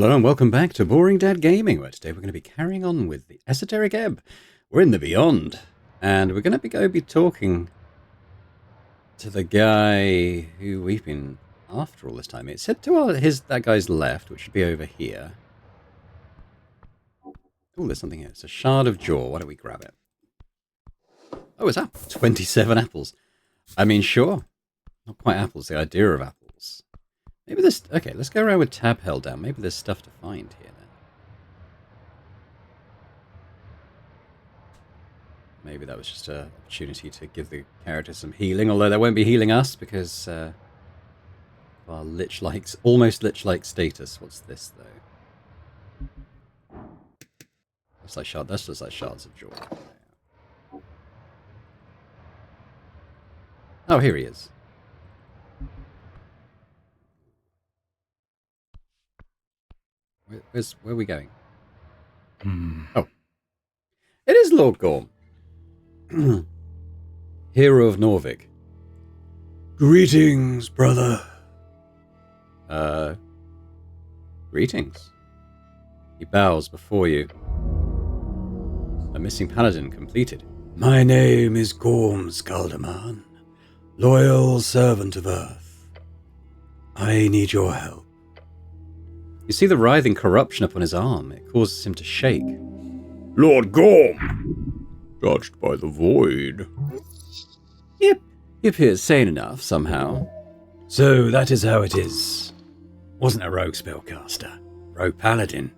Hello and welcome back to Boring Dad Gaming, where today we're going to be carrying on with the Esoteric Ebb. We're in the Beyond, and we're going to be talking to the guy who we've been after all this time. It said to that guy's left, which should be over here. Oh, there's something here. It's a shard of jaw. Why don't we grab it? Oh, it's apples. 27 apples. I mean, sure. Not quite apples, the idea of apples. Maybe there's... Okay, let's go around with tab held down. Maybe there's stuff to find here then. Maybe that was just an opportunity to give the character some healing, although that won't be healing us because of our lich-like, almost lich-like status. What's this, though? That's just like shards of jaw. Oh, here he is. Where are we going? Oh. It is Lord Gorm. Hero of Norvig. Greetings, brother. Greetings. He bows before you. A missing paladin completed. My name is Gorm Skaldaman, loyal servant of Earth. I need your help. You see the writhing corruption upon his arm. It causes him to shake. Lord Gorm, judged by the void. Yep, he appears sane enough, somehow. So that is how it is. Wasn't a rogue spellcaster. Rogue paladin.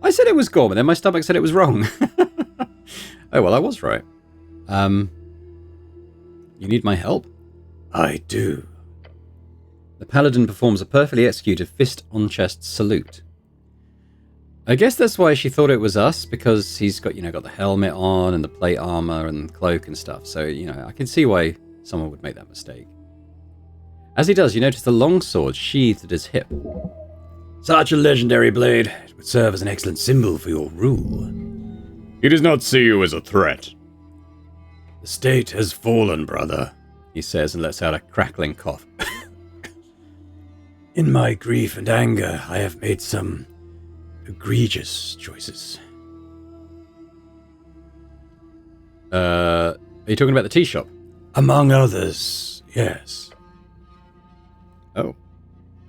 I said it was Gorm, and then my stomach said it was wrong. Oh, well, I was right. You need my help? I do. The paladin performs a perfectly executed fist-on-chest salute. I guess that's why she thought it was us, because he's got, got the helmet on and the plate armor and cloak and stuff. So, I can see why someone would make that mistake. As he does, you notice the long sword sheathed at his hip. Such a legendary blade. It would serve as an excellent symbol for your rule. He does not see you as a threat. The state has fallen, brother, he says and lets out a crackling cough. In my grief and anger, I have made some egregious choices. Are you talking about the tea shop? Among others, yes. Oh.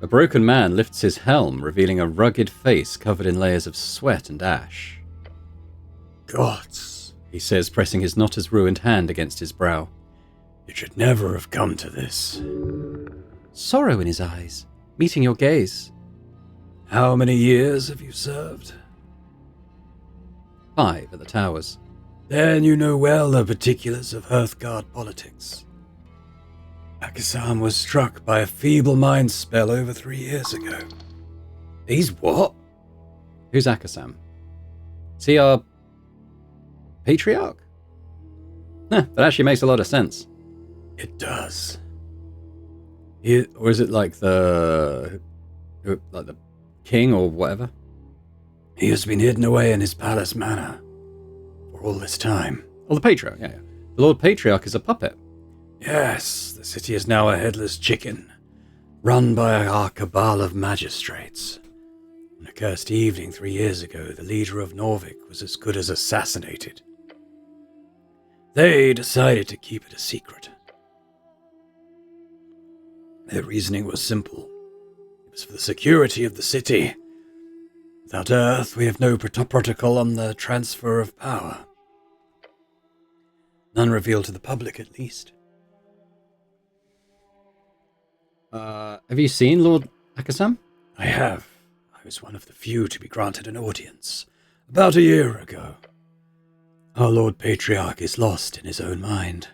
A broken man lifts his helm, revealing a rugged face covered in layers of sweat and ash. Gods, he says, pressing his not-as-ruined hand against his brow. It should never have come to this. Sorrow in his eyes, meeting your gaze. How many years have you served? 5 at the towers. Then you know well the particulars of Hearthguard politics. Akasam was struck by a feeble mind spell over 3 years ago. He's what? Who's Akasam? Is he our patriarch? That actually makes a lot of sense. It does. Or is it like the king or whatever? He has been hidden away in his palace manor for all this time. Oh, the patriarch, yeah. The Lord Patriarch is a puppet. Yes, the city is now a headless chicken, run by our cabal of magistrates. On a cursed evening 3 years ago, the leader of Norvig was as good as assassinated. They decided to keep it a secret. Their reasoning was simple. It was for the security of the city. Without Earth, we have no protocol on the transfer of power. None revealed to the public, at least. Have you seen Lord Akasam? I have. I was one of the few to be granted an audience, about a year ago. Our Lord Patriarch is lost in his own mind.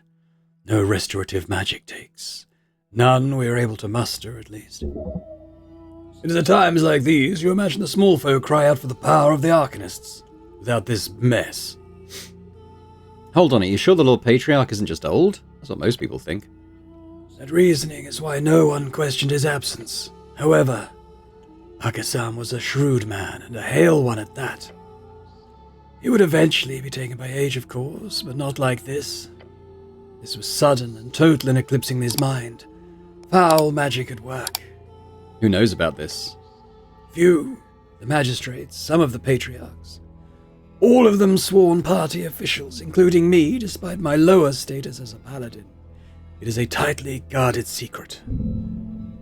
No restorative magic takes. None we are able to muster, at least. It is at times like these you imagine the small folk cry out for the power of the Arcanists. Without this mess. Hold on, are you sure the Lord Patriarch isn't just old? That's what most people think. That reasoning is why no one questioned his absence. However, Akasam was a shrewd man, and a hale one at that. He would eventually be taken by age, of course, but not like this. This was sudden and total in eclipsing his mind. Foul magic at work. Who knows about this? Few. the magistrates, some of the patriarchs. All of them sworn party officials, including me, despite my lower status as a paladin. It is a tightly guarded secret.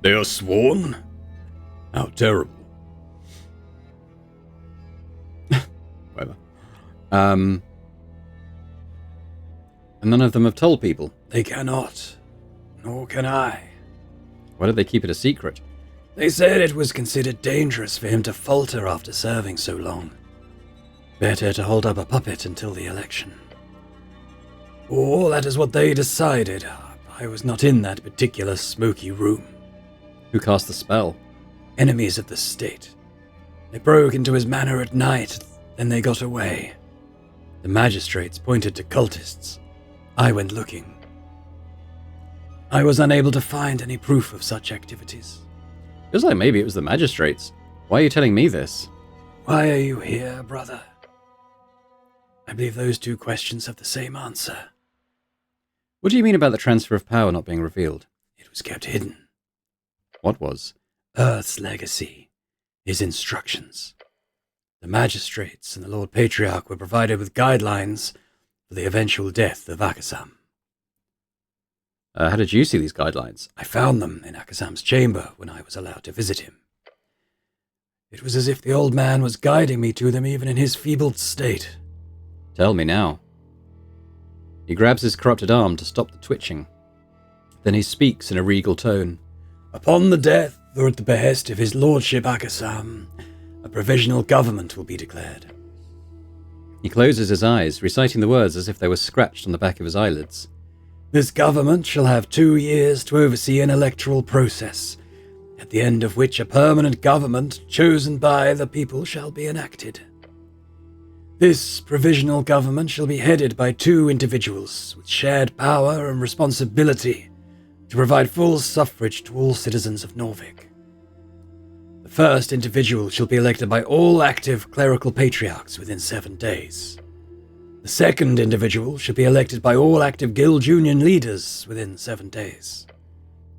They are sworn? How terrible. Whatever. And none of them have told people. They cannot, nor can I. Why did they keep it a secret? They said it was considered dangerous for him to falter after serving so long. Better to hold up a puppet until the election. Or that is what they decided. I was not in that particular smoky room. Who cast the spell? Enemies of the state. They broke into his manor at night, then they got away. The magistrates pointed to cultists. I went looking. I was unable to find any proof of such activities. Feels like maybe it was the magistrates. Why are you telling me this? Why are you here, brother? I believe those two questions have the same answer. What do you mean about the transfer of power not being revealed? It was kept hidden. What was? Earth's legacy. His instructions. The magistrates and the Lord Patriarch were provided with guidelines for the eventual death of Akasam. How did you see these guidelines? I found them in Akasam's chamber when I was allowed to visit him. It was as if the old man was guiding me to them even in his feebled state. Tell me now. He grabs his corrupted arm to stop the twitching. Then he speaks in a regal tone. Upon the death, or at the behest of his lordship Akasam, a provisional government will be declared. He closes his eyes, reciting the words as if they were scratched on the back of his eyelids. This government shall have 2 years to oversee an electoral process, at the end of which a permanent government chosen by the people shall be enacted. This provisional government shall be headed by 2 individuals with shared power and responsibility to provide full suffrage to all citizens of Norvik. The first individual shall be elected by all active clerical patriarchs within 7 days. The second individual should be elected by all active guild union leaders within 7 days.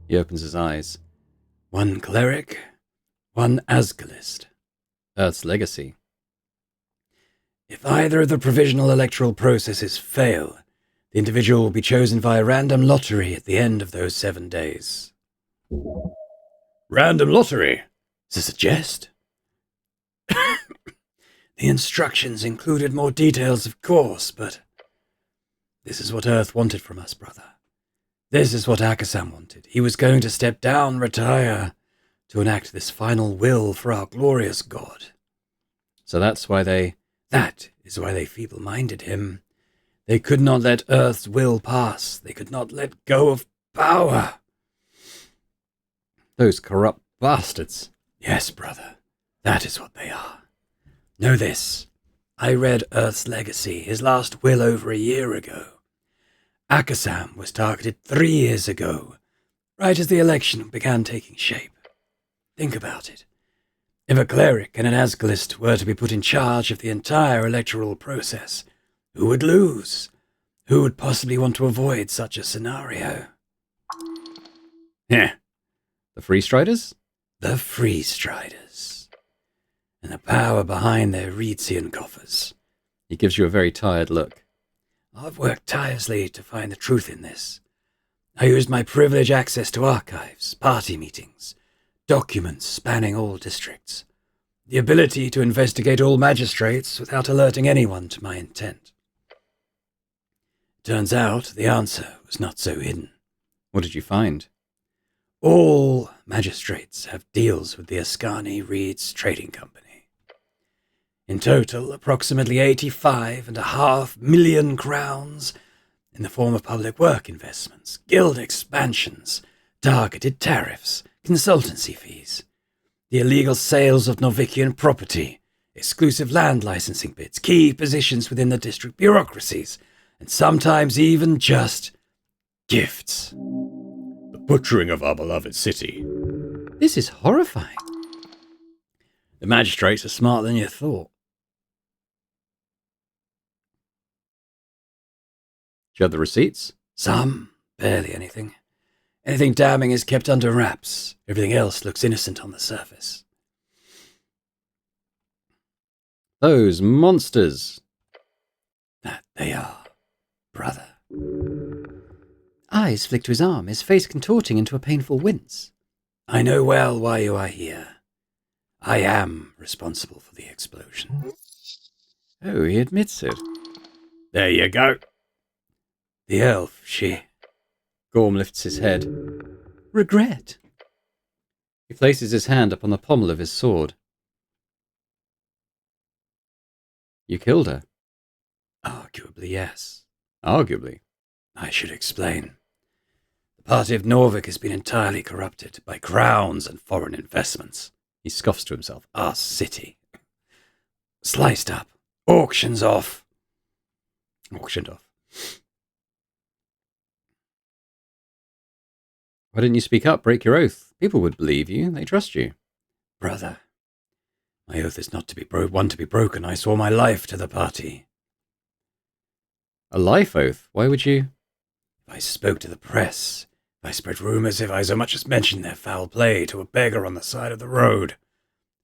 He opens his eyes. 1 cleric, 1 Asgalist. Earth's legacy. If either of the provisional electoral processes fail, the individual will be chosen via random lottery at the end of those 7 days. Random lottery? Is this a jest? The instructions included more details, of course, but this is what Earth wanted from us, brother. This is what Akasam wanted. He was going to step down, retire, to enact this final will for our glorious God. So that's why they... That is why they feeble-minded him. They could not let Earth's will pass. They could not let go of power. Those corrupt bastards. Yes, brother. That is what they are. Know this. I read Earth's Legacy, his last will, over a year ago. Akasam was targeted 3 years ago, right as the election began taking shape. Think about it. If a cleric and an Asgalist were to be put in charge of the entire electoral process, who would lose? Who would possibly want to avoid such a scenario? Yeah. The Freestriders? The Freestriders. And the power behind their Reedsian coffers. He gives you a very tired look. I've worked tirelessly to find the truth in this. I used my privileged access to archives, party meetings, documents spanning all districts, the ability to investigate all magistrates without alerting anyone to my intent. Turns out the answer was not so hidden. What did you find? All magistrates have deals with the Ascani Reeds Trading Company. In total, approximately 85.5 million crowns in the form of public work investments, guild expansions, targeted tariffs, consultancy fees, the illegal sales of Norvikian property, exclusive land licensing bids, key positions within the district bureaucracies, and sometimes even just gifts. The butchering of our beloved city. This is horrifying. The magistrates are smarter than you thought. Do you have the receipts? Some, barely anything. Anything damning is kept under wraps. Everything else looks innocent on the surface. Those monsters! That they are, brother. Eyes flick to his arm, his face contorting into a painful wince. I know well why you are here. I am responsible for the explosion. Oh, he admits it. There you go. The elf, she... Gorm lifts his head. Regret. He places his hand upon the pommel of his sword. You killed her. Arguably, yes. Arguably. I should explain. The party of Norvik has been entirely corrupted by crowns and foreign investments. He scoffs to himself. Our city. Sliced up. Auctions off. Auctioned off. Why didn't you speak up? Break your oath. People would believe you. They trust you. Brother, my oath is not to be one to be broken. I swore my life to the party. A life oath? Why would you? If I spoke to the press, if I spread rumours, if I so much as mentioned their foul play to a beggar on the side of the road.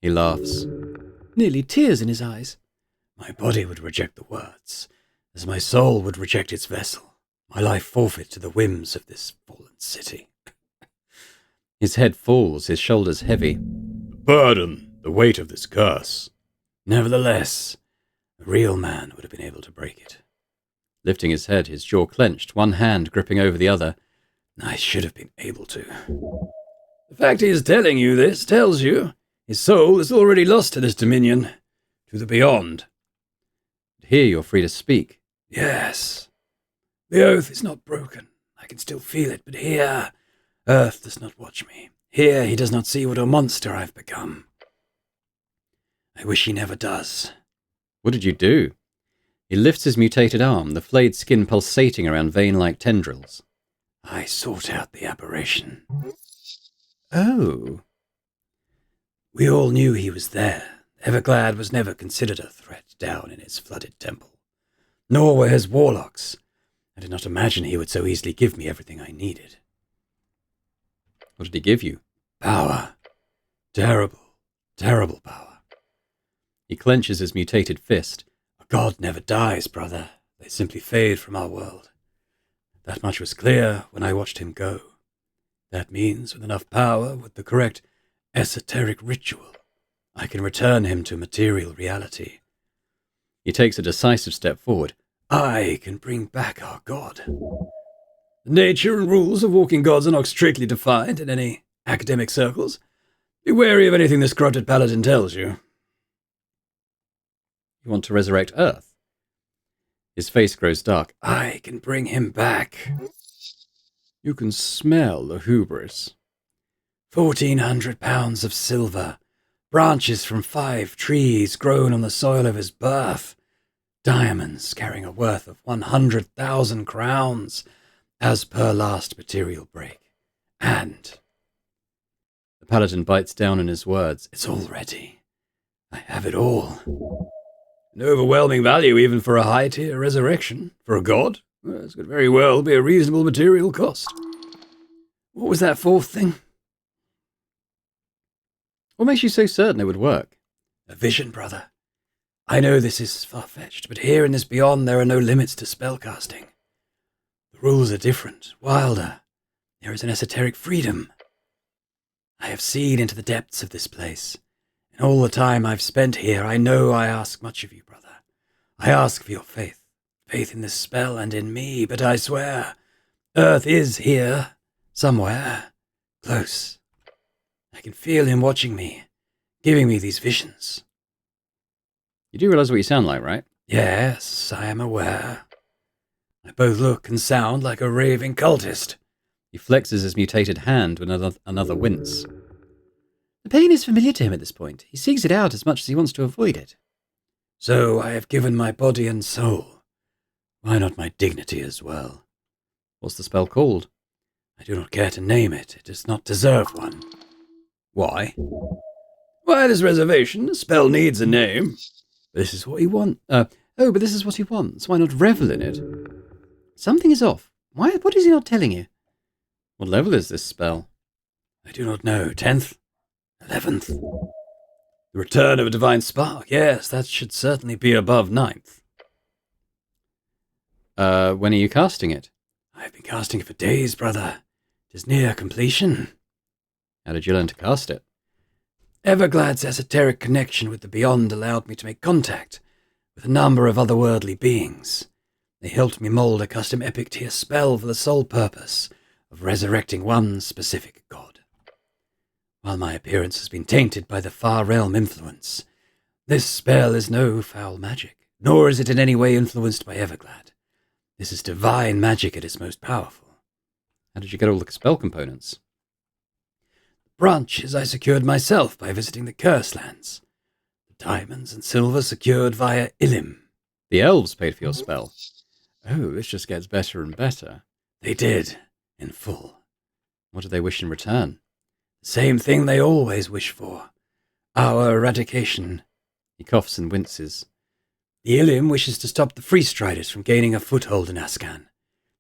He laughs. Nearly tears in his eyes. My body would reject the words, as my soul would reject its vessel. My life forfeit to the whims of this fallen city. His head falls, his shoulders heavy. The burden, the weight of this curse. Nevertheless, a real man would have been able to break it. Lifting his head, his jaw clenched, one hand gripping over the other. I should have been able to. The fact he is telling you this tells you his soul is already lost to this dominion, to the beyond. Here you're free to speak. Yes. The oath is not broken. I can still feel it, but here, Earth does not watch me. Here he does not see what a monster I've become. I wish he never does. What did you do? He lifts his mutated arm, the flayed skin pulsating around vein-like tendrils. I sought out the aberration. Oh. We all knew he was there. Everglad was never considered a threat down in his flooded temple. Nor were his warlocks. I did not imagine he would so easily give me everything I needed. What did he give you? Power. Terrible, terrible power. He clenches his mutated fist. A god never dies, brother. They simply fade from our world. That much was clear when I watched him go. That means with enough power, with the correct esoteric ritual, I can return him to material reality. He takes a decisive step forward. I can bring back our god. The nature and rules of walking gods are not strictly defined in any academic circles. Be wary of anything this corrupted paladin tells you. You want to resurrect Earth? His face grows dark. I can bring him back. You can smell the hubris. 1,400 pounds of silver, branches from 5 trees grown on the soil of his birth, diamonds carrying a worth of 100,000 crowns, as per last material break. And The paladin bites down on his words. it's all ready. I have it all. An overwhelming value even for a high-tier resurrection. For a god, this could very well be a reasonable material cost. What was that fourth thing? What makes you so certain it would work? A vision, brother. I know this is far-fetched, but here in this beyond there are no limits to spellcasting. The rules are different, wilder. There is an esoteric freedom. I have seen into the depths of this place. In all the time I've spent here, I know I ask much of you, brother. I ask for your faith. Faith in this spell and in me, but I swear, Earth is here, somewhere, close. I can feel him watching me, giving me these visions. You do realize what you sound like, right? Yes, I am aware. I both look and sound like a raving cultist. He flexes his mutated hand with another wince. The pain is familiar to him at this point. He seeks it out as much as he wants to avoid it. So I have given my body and soul. Why not my dignity as well? What's the spell called? I do not care to name it. It does not deserve one. Why? Why this reservation? The spell needs a name. This is what he wants. But this is what he wants. Why not revel in it? Something is off. What is he not telling you? What level is this spell? I do not know. 10th? 11th? The return of a divine spark. Yes, that should certainly be above 9th. When are you casting it? I've been casting it for days, brother. It is near completion. How did you learn to cast it? Everglad's esoteric connection with the beyond allowed me to make contact with a number of otherworldly beings. They helped me mold a custom epic tier spell for the sole purpose of resurrecting one specific god. While my appearance has been tainted by the far realm influence, this spell is no foul magic, nor is it in any way influenced by Everglad. This is divine magic at its most powerful. How did you get all the spell components? Branches I secured myself by visiting the Curse Lands. The diamonds and silver secured via Ilim. The elves paid for your spell. Oh, this just gets better and better. They did, in full. What do they wish in return? The same thing they always wish for. Our eradication. He coughs and winces. The Ilim wishes to stop the Freestriders from gaining a foothold in Ascan.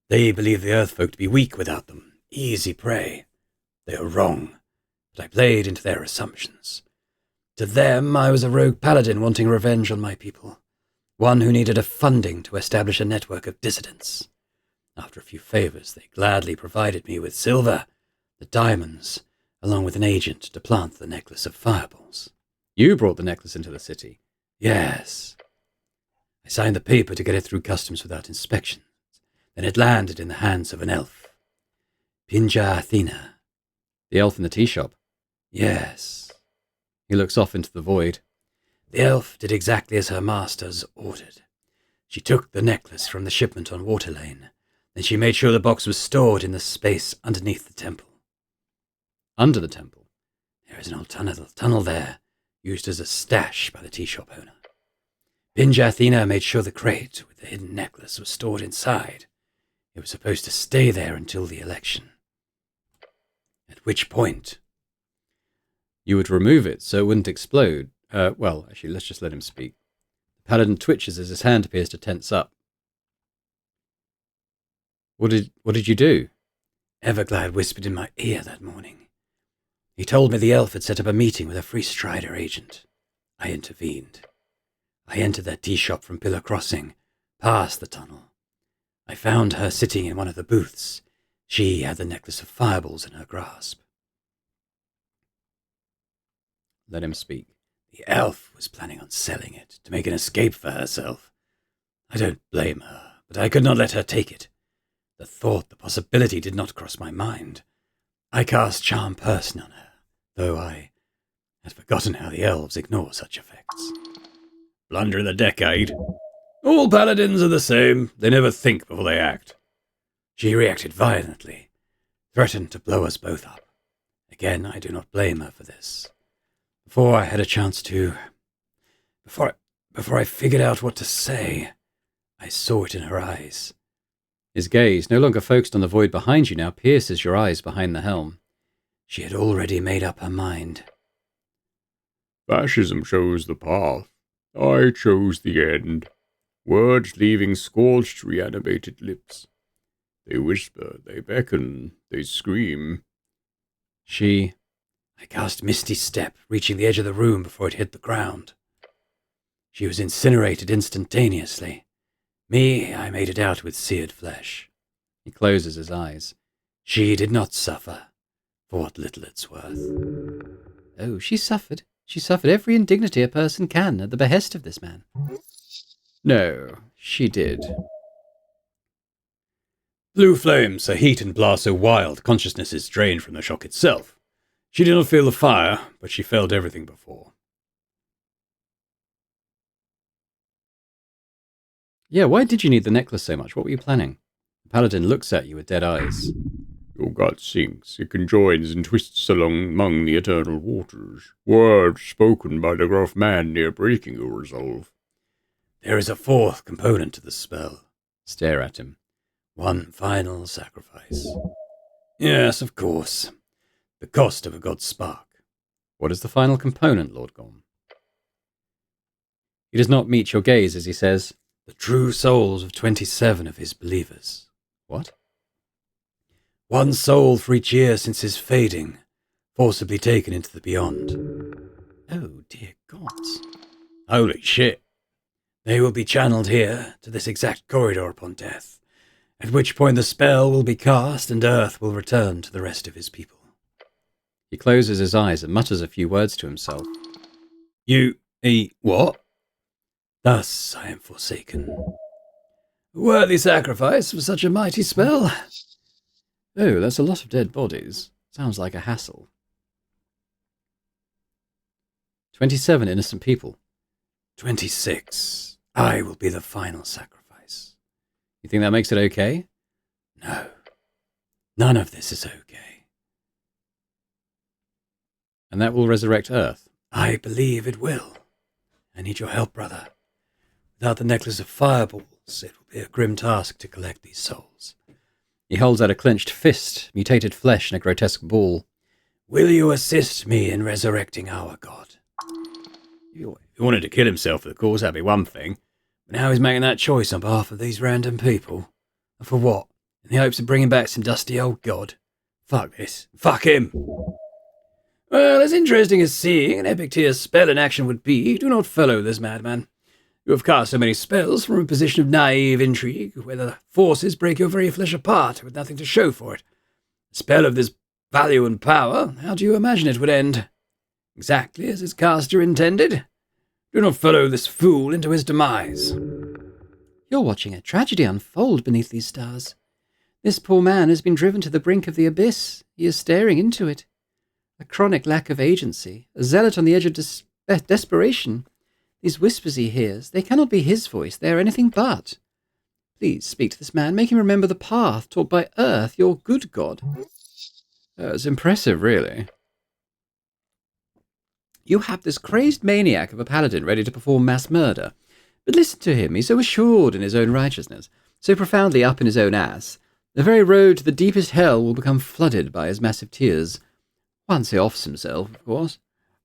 They believe the Earthfolk to be weak without them, easy prey. They are wrong, but I played into their assumptions. To them, I was a rogue paladin wanting revenge on my people, one who needed a funding to establish a network of dissidents. After a few favors, they gladly provided me with silver, the diamonds, along with an agent to plant the necklace of fireballs. You brought the necklace into the city? Yes. I signed the paper to get it through customs without inspection. Then it landed in the hands of an elf. Pinja Athena. The elf in the tea shop? Yes. He looks off into the void. The elf did exactly as her masters ordered. She took the necklace from the shipment on Water Lane. Then she made sure the box was stored in the space underneath the temple. Under the temple? There is an old tunnel there, used as a stash by the tea shop owner. Pinja Athena made sure the crate with the hidden necklace was stored inside. It was supposed to stay there until the election. At which point... You would remove it so it wouldn't explode. Well, actually, let's just let him speak. The paladin twitches as his hand appears to tense up. What did you do? Everglad whispered in my ear that morning. He told me the elf had set up a meeting with a Free Strider agent. I intervened. I entered that tea shop from Pillar Crossing, past the tunnel. I found her sitting in one of the booths. She had the necklace of fireballs in her grasp. Let him speak. The elf was planning on selling it to make an escape for herself. I don't blame her, but I could not let her take it. The thought, the possibility did not cross my mind. I cast Charm Person on her, though I had forgotten how the elves ignore such effects. Blunder of the decade. All paladins are the same. They never think before they act. She reacted violently, threatened to blow us both up. Again, I do not blame her for this. Before I had a chance to... Before I figured out what to say, I saw it in her eyes. His gaze, no longer focused on the void behind you, now pierces your eyes behind the helm. She had already made up her mind. Fascism chose the path. I chose the end. Words leaving scorched, reanimated lips. They whisper, they beckon, they scream. I cast Misty Step, reaching the edge of the room before it hit the ground. She was incinerated instantaneously. Me, I made it out with seared flesh. He closes his eyes. She did not suffer, for what little it's worth. Oh, she suffered. She suffered every indignity a person can at the behest of this man. No, she did. Blue flames, a heat and blast so wild, consciousness is drained from the shock itself. She did not feel the fire, but she felt everything before. Yeah, why did you need the necklace so much? What were you planning? The paladin looks at you with dead eyes. Your gut sinks. It conjoins and twists among the eternal waters. Words spoken by the gruff man near breaking your resolve. There is a fourth component to the spell. Stare at him. One final sacrifice. Yes, of course. The cost of a god's spark. What is the final component, Lord Gorm? He does not meet your gaze as he says, The true souls of 27 of his believers. What? One soul for each year since his fading, forcibly taken into the beyond. Oh, dear gods. Holy shit. They will be channeled here to this exact corridor upon death, at which point the spell will be cast and Earth will return to the rest of his people. He closes his eyes and mutters a few words to himself. What? Thus I am forsaken. A worthy sacrifice for such a mighty spell. Oh, that's a lot of dead bodies. Sounds like a hassle. 27 innocent people. 26. I will be the final sacrifice. You think that makes it okay? No. None of this is okay. And that will resurrect Earth? I believe it will. I need your help, brother. Without the necklace of fireballs, it will be a grim task to collect these souls. He holds out a clenched fist, mutated flesh in a grotesque ball. Will you assist me in resurrecting our god? If he wanted to kill himself for the cause, that'd be one thing. But now he's making that choice on behalf of these random people. And for what? In the hopes of bringing back some dusty old god? Fuck this. Fuck him! Well, as interesting as seeing an epic tier spell in action would be, do not follow this madman. You have cast so many spells from a position of naive intrigue, where the forces break your very flesh apart with nothing to show for it. A spell of this value and power, how do you imagine it would end? Exactly as its caster intended? Do not follow this fool into his demise. You're watching a tragedy unfold beneath these stars. This poor man has been driven to the brink of the abyss. He is staring into it. A chronic lack of agency, a zealot on the edge of desperation. These whispers he hears, they cannot be his voice, they are anything but. Please speak to this man, make him remember the path taught by Earth, your good god. It's impressive, really. You have this crazed maniac of a paladin ready to perform mass murder. But listen to him, he's so assured in his own righteousness, so profoundly up in his own ass. The very road to the deepest hell will become flooded by his massive tears. Once he offs himself, of course.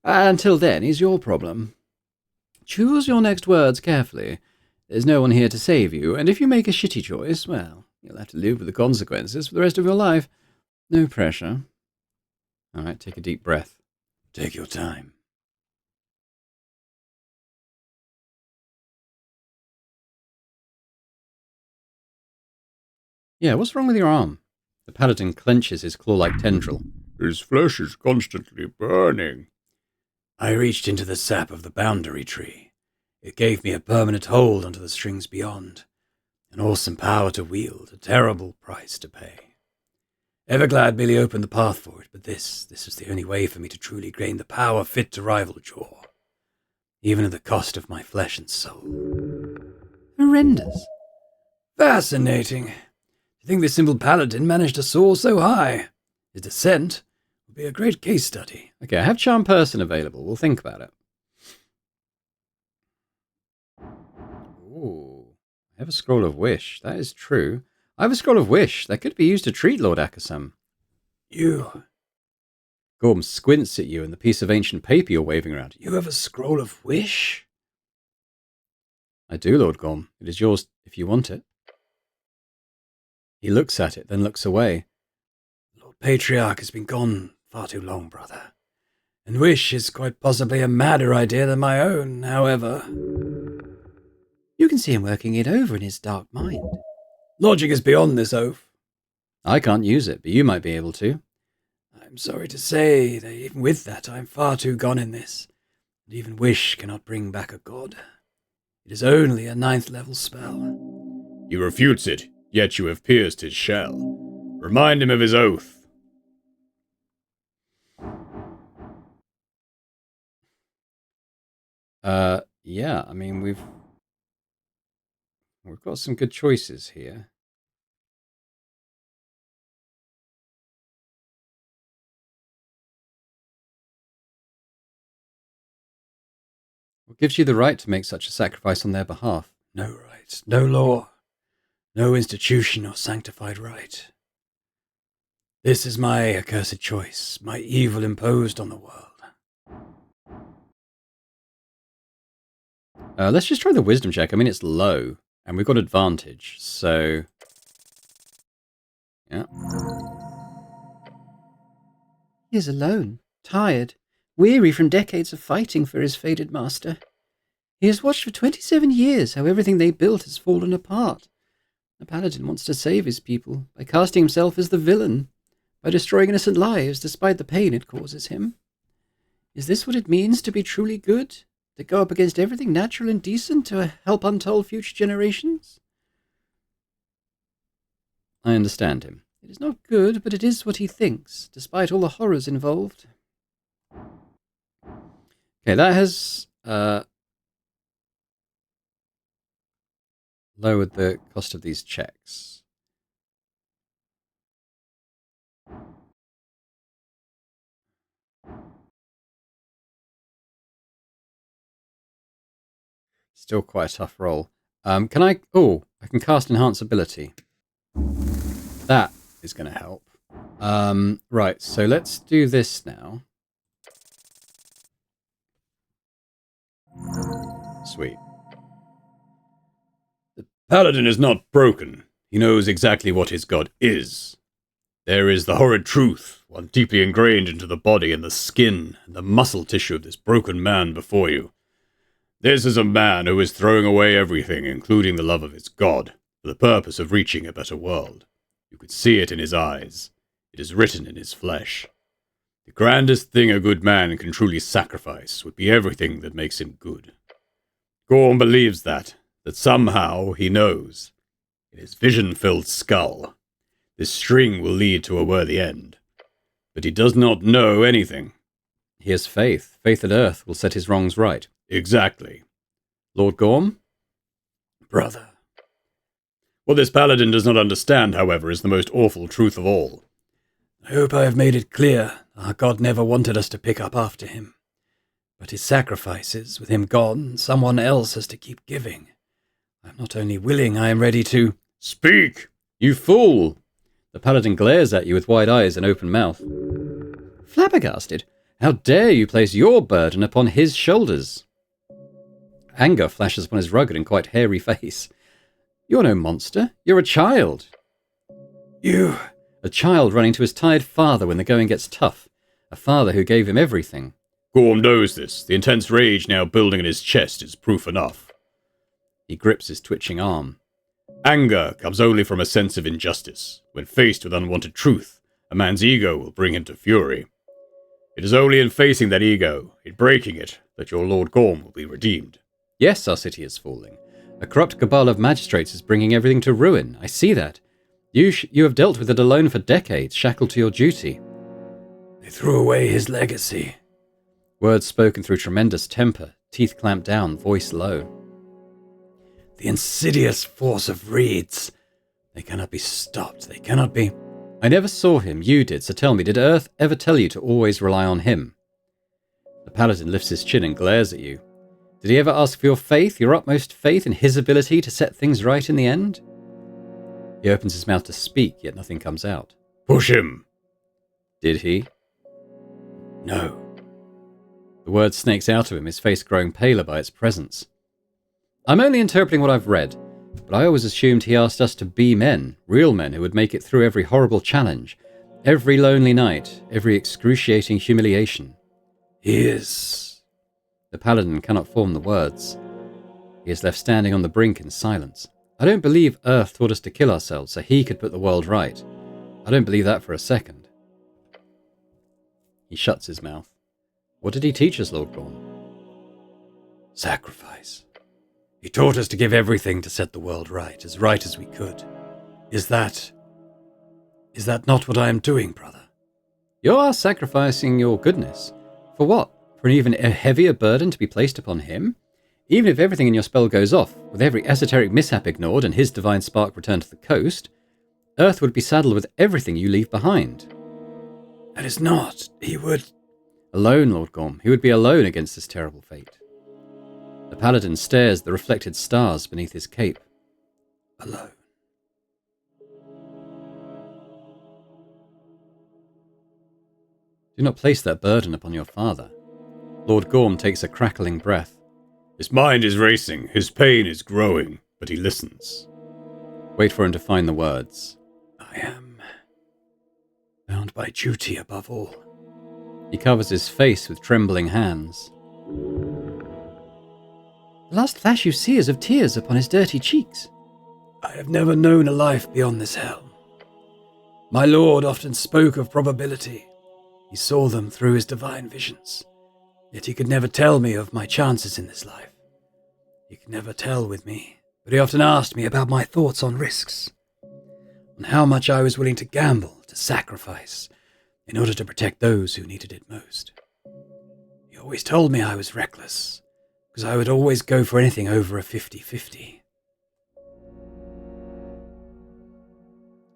Until then, he's your problem. Choose your next words carefully. There's no one here to save you, and if you make a shitty choice, well, you'll have to live with the consequences for the rest of your life. No pressure. All right, take a deep breath. Take your time. Yeah, what's wrong with your arm? The paladin clenches his claw-like tendril. His flesh is constantly burning. I reached into the sap of the boundary tree. It gave me a permanent hold onto the strings beyond. An awesome power to wield, a terrible price to pay. Everglad merely opened the path for it, but this is the only way for me to truly gain the power fit to rival Jaw. Even at the cost of my flesh and soul. Horrendous. Fascinating. To think this simple paladin managed to soar so high. His descent will be a great case study. Okay, I have Charm Person available. We'll think about it. Ooh, I have a Scroll of Wish. That is true. I have a Scroll of Wish. That could be used to treat Lord Akasam. You Gorm squints at you and the piece of ancient paper you're waving around. have a scroll of wish? I do, Lord Gorm. It is yours if you want it. He looks at it, then looks away. Lord Patriarch has been gone far too long, brother. And wish is quite possibly a madder idea than my own, however. You can see him working it over in his dark mind. Logic is beyond this oath. I can't use it, but you might be able to. I'm sorry to say that even with that, I'm far too gone in this. And even wish cannot bring back a god. It is only a 9th level spell. He refutes it, yet you have pierced his shell. Remind him of his oath. Yeah, I mean, we've got some good choices here. What gives you the right to make such a sacrifice on their behalf? No right, no law, no institution or sanctified right. This is my accursed choice, my evil imposed on the world. Let's just try the wisdom check. I mean, it's low, and we've got advantage, so... Yeah. He is alone, tired, weary from decades of fighting for his faded master. He has watched for 27 years how everything they built has fallen apart. The Paladin wants to save his people by casting himself as the villain, by destroying innocent lives despite the pain it causes him. Is this what it means to be truly good? To go up against everything natural and decent to help untold future generations? I understand him. It is not good, but it is what he thinks, despite all the horrors involved. Okay, that has lowered the cost of these checks. Still quite a tough roll. Can I... Oh, I can cast Enhance Ability. That is going to help. Right, so let's do this now. Sweet. The Paladin is not broken. He knows exactly what his god is. There is the horrid truth, one deeply ingrained into the body and the skin and the muscle tissue of this broken man before you. This is a man who is throwing away everything, including the love of his god, for the purpose of reaching a better world. You could see it in his eyes. It is written in his flesh. The grandest thing a good man can truly sacrifice would be everything that makes him good. Gorm believes that somehow he knows. In his vision-filled skull, this string will lead to a worthy end. But he does not know anything. He has faith. Faith that Earth will set his wrongs right. Exactly. Lord Gorm? Brother. What this Paladin does not understand, however, is the most awful truth of all. I hope I have made it clear. Our God never wanted us to pick up after him. But his sacrifices, with him gone, someone else has to keep giving. I am not only willing, I am ready to... Speak! You fool! The Paladin glares at you with wide eyes and open mouth. Flabbergasted! How dare you place your burden upon his shoulders? Anger flashes upon his rugged and quite hairy face. You're no monster. You're a child. You... A child running to his tired father when the going gets tough. A father who gave him everything. Gorm knows this. The intense rage now building in his chest is proof enough. He grips his twitching arm. Anger comes only from a sense of injustice. When faced with unwanted truth, a man's ego will bring him to fury. It is only in facing that ego, in breaking it, that your Lord Gorm will be redeemed. Yes, our city is falling. A corrupt cabal of magistrates is bringing everything to ruin. I see that. You have dealt with it alone for decades, shackled to your duty. They threw away his legacy. Words spoken through tremendous temper, teeth clamped down, voice low. The insidious force of reeds. They cannot be stopped. They cannot be... I never saw him. You did, so tell me, did Earth ever tell you to always rely on him? The Paladin lifts his chin and glares at you. Did he ever ask for your faith, your utmost faith in his ability to set things right in the end? He opens his mouth to speak, yet nothing comes out. Push him! Did he? No. The word snakes out of him, his face growing paler by its presence. I'm only interpreting what I've read, but I always assumed he asked us to be men, real men who would make it through every horrible challenge, every lonely night, every excruciating humiliation. He is... The Paladin cannot form the words. He is left standing on the brink in silence. I don't believe Earth taught us to kill ourselves so he could put the world right. I don't believe that for a second. He shuts his mouth. What did he teach us, Lord Gorm? Sacrifice. He taught us to give everything to set the world right as we could. Is that not what I am doing, brother? You are sacrificing your goodness. For what? For an even heavier burden to be placed upon him? Even if everything in your spell goes off, with every esoteric mishap ignored and his divine spark returned to the coast, Earth would be saddled with everything you leave behind. That is not. He would... Alone, Lord Gorm. He would be alone against this terrible fate. The Paladin stares at the reflected stars beneath his cape. Alone. Do not place that burden upon your father. Lord Gorm takes a crackling breath. His mind is racing, his pain is growing, but he listens. Wait for him to find the words. I am bound by duty above all. He covers his face with trembling hands. The last flash you see is of tears upon his dirty cheeks. I have never known a life beyond this hell. My lord often spoke of probability. He saw them through his divine visions. Yet he could never tell me of my chances in this life. He could never tell with me, but he often asked me about my thoughts on risks, on how much I was willing to gamble, to sacrifice, in order to protect those who needed it most. He always told me I was reckless, because I would always go for anything over a 50-50.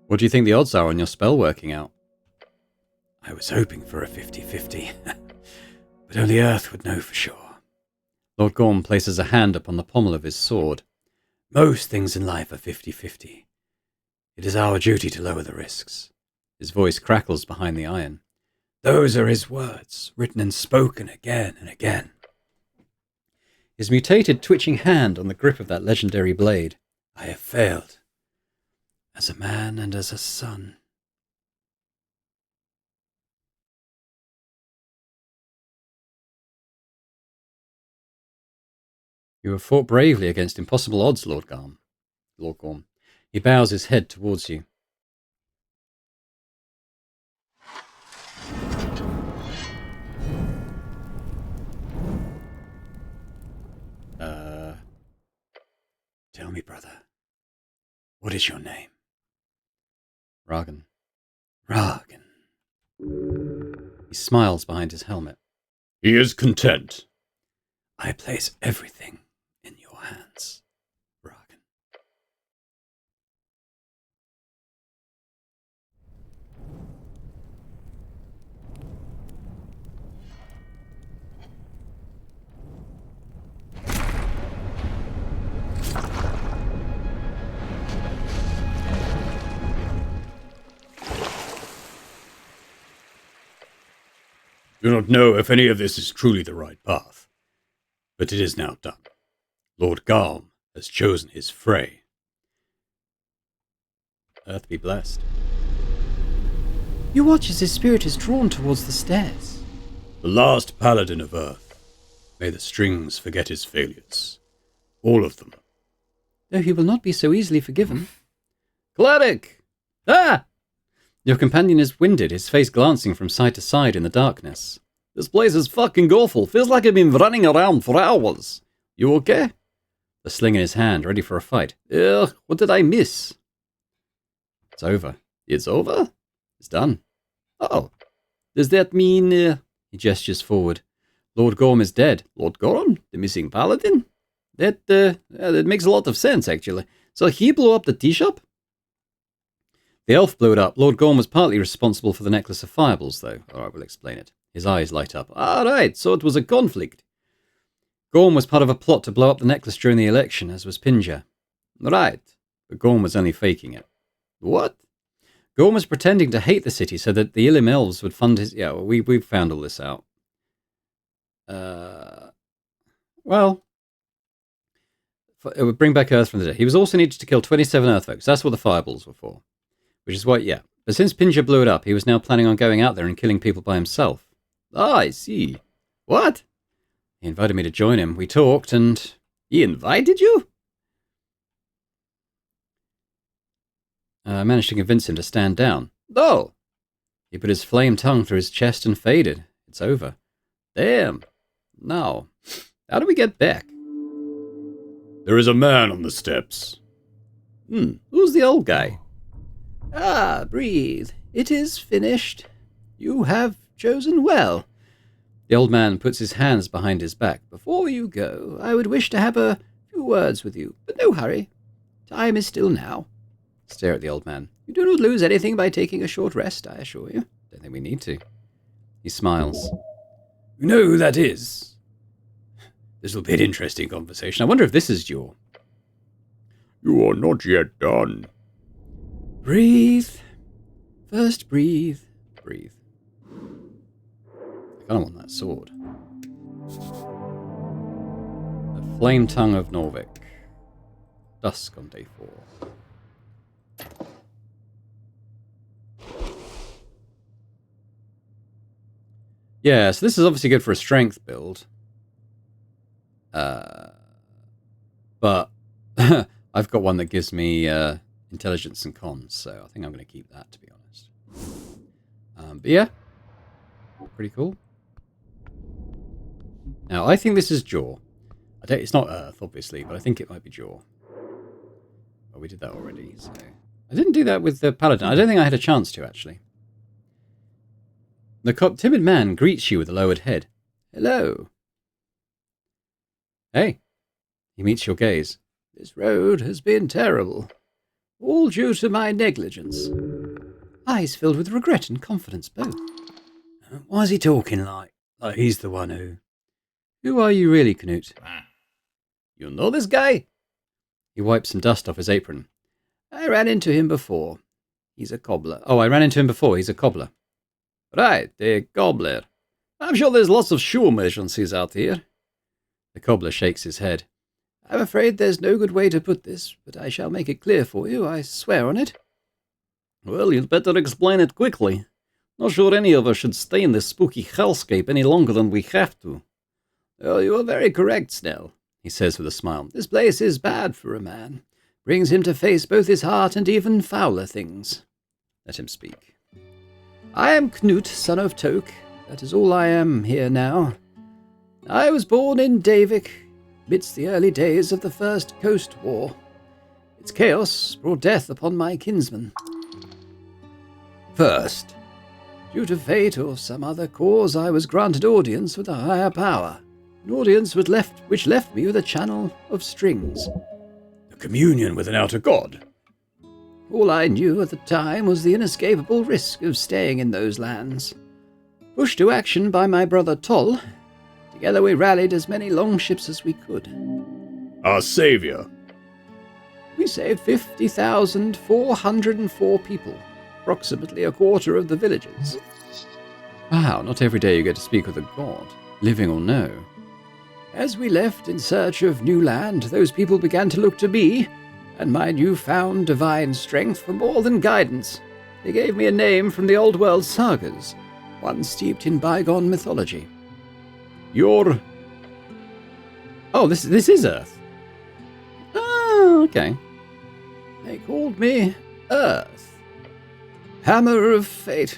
What do you think the odds are on your spell working out? I was hoping for a 50-50, but only Earth would know for sure. Lord Gorm places a hand upon the pommel of his sword. Most things in life are 50-50. It is our duty to lower the risks. His voice crackles behind the iron. Those are his words, written and spoken again and again. His mutated, twitching hand on the grip of that legendary blade. I have failed, as a man and as a son. You have fought bravely against impossible odds, Lord Gorm. He bows his head towards you. Tell me, brother, what is your name? Ragan. Ragan. He smiles behind his helmet. He is content. I place everything in your hands, Ragan. Do not know if any of this is truly the right path, but it is now done. Lord Gorm has chosen his fray. Earth be blessed. You watch as his spirit is drawn towards the stairs. The last Paladin of Earth. May the strings forget his failures. All of them. Though he will not be so easily forgiven. Cleric! Ah! Your companion is winded, his face glancing from side to side in the darkness. This place is fucking awful. Feels like I've been running around for hours. You okay? The sling in his hand, ready for a fight. Ugh, what did I miss? It's over. It's over? It's done. Oh. Does that mean... He gestures forward. Lord Gorm is dead. Lord Gorm? The missing paladin? That makes a lot of sense, actually. So he blew up the tea shop? The elf blew it up. Lord Gorm was partly responsible for the necklace of fireballs, though. Or I will explain it. His eyes light up. Ah, right, so it was a conflict. Gorm was part of a plot to blow up the necklace during the election, as was Pinja. Right, but Gorm was only faking it. What? Gorm was pretending to hate the city so that the Illim elves would fund his... Yeah, well, we found all this out. Well... It would bring back Earth from the dead. He was also needed to kill 27 Earthfolks. That's what the fireballs were for. Which is what, yeah. But since Pinja blew it up, he was now planning on going out there and killing people by himself. Ah, I see. What? He invited me to join him. We talked, and... He invited you? I managed to convince him to stand down. Oh! He put his flame tongue through his chest and faded. It's over. Damn. Now, how do we get back? There is a man on the steps. Who's the old guy? Ah, breathe. It is finished. You have chosen well. The old man puts his hands behind his back. Before you go, I would wish to have a few words with you, but no hurry. Time is still now. Stare at the old man. You do not lose anything by taking a short rest, I assure you. Don't think we need to. He smiles. You know who that is? This will be an interesting conversation. I wonder if this is your... You are not yet done. Breathe. First breathe. Breathe. I kind of want that sword. The Flame Tongue of Norvik. Dusk on day 4. Yeah, so this is obviously good for a strength build. But I've got one that gives me intelligence and cons, so I think I'm going to keep that, to be honest. But yeah, pretty cool. Now, I think this is Jaw. It's not Earth, obviously, but I think it might be Jaw. Well, we did that already, so... I didn't do that with the Paladin. I don't think I had a chance to, actually. The timid man greets you with a lowered head. Hello. Hey. He meets your gaze. This road has been terrible. All due to my negligence. Eyes filled with regret and confidence both. Why is he talking like he's the one who... Who are you really, Knut? You know this guy? He wipes some dust off his apron. I ran into him before. He's a cobbler. Oh, I ran into him before. He's a cobbler. Right, a cobbler. I'm sure there's lots of shoe emergencies out here. The cobbler shakes his head. I'm afraid there's no good way to put this, but I shall make it clear for you, I swear on it. Well, you'd better explain it quickly. Not sure any of us should stay in this spooky hellscape any longer than we have to. Well, you are very correct, Snell, he says with a smile. This place is bad for a man. Brings him to face both his heart and even fouler things. Let him speak. I am Knut, son of Toke. That is all I am here now. I was born in Davik, amidst the early days of the First Coast War. Its chaos brought death upon my kinsman. First, due to fate or some other cause, I was granted audience with a higher power. An audience which left me with a channel of strings. A communion with an outer god. All I knew at the time was the inescapable risk of staying in those lands. Pushed to action by my brother Toll, together we rallied as many longships as we could. Our savior. We saved 50,404 people, approximately a quarter of the villagers. Wow, not every day you get to speak with a god, living or no. As we left in search of new land, those people began to look to me and my newfound divine strength for more than guidance. They gave me a name from the old world sagas, one steeped in bygone mythology. You're... Oh, this is Earth. Oh, okay. They called me Earth. Hammer of Fate.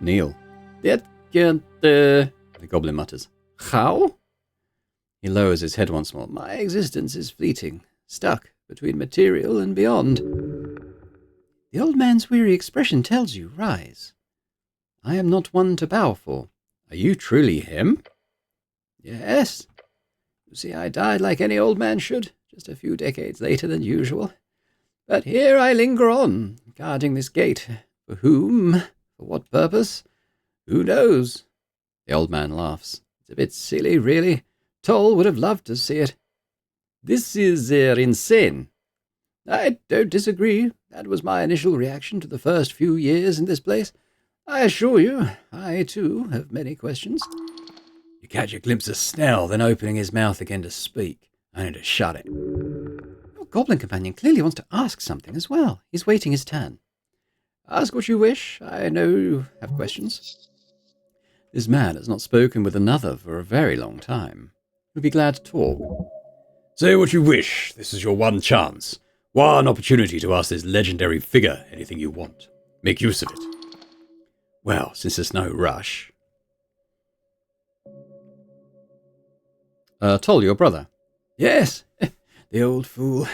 Neil. That can't... The goblin mutters. How? He lowers his head once more. My existence is fleeting, stuck between material and beyond. The old man's weary expression tells you, rise. I am not one to bow for. Are you truly him? Yes. You see, I died like any old man should, just a few decades later than usual. But here I linger on, guarding this gate. For whom? For what purpose? Who knows? The old man laughs. It's a bit silly, really. Toll would have loved to see it. This is insane. I don't disagree. That was my initial reaction to the first few years in this place. I assure you, I, too, have many questions. You catch a glimpse of Snell, then opening his mouth again to speak, only to shut it. Your goblin companion clearly wants to ask something as well. He's waiting his turn. Ask what you wish. I know you have questions. This man has not spoken with another for a very long time. He'll be glad to talk. Say what you wish. This is your one chance. One opportunity to ask this legendary figure anything you want. Make use of it. Well, since there's no rush. Toll, your brother? Yes, the old fool.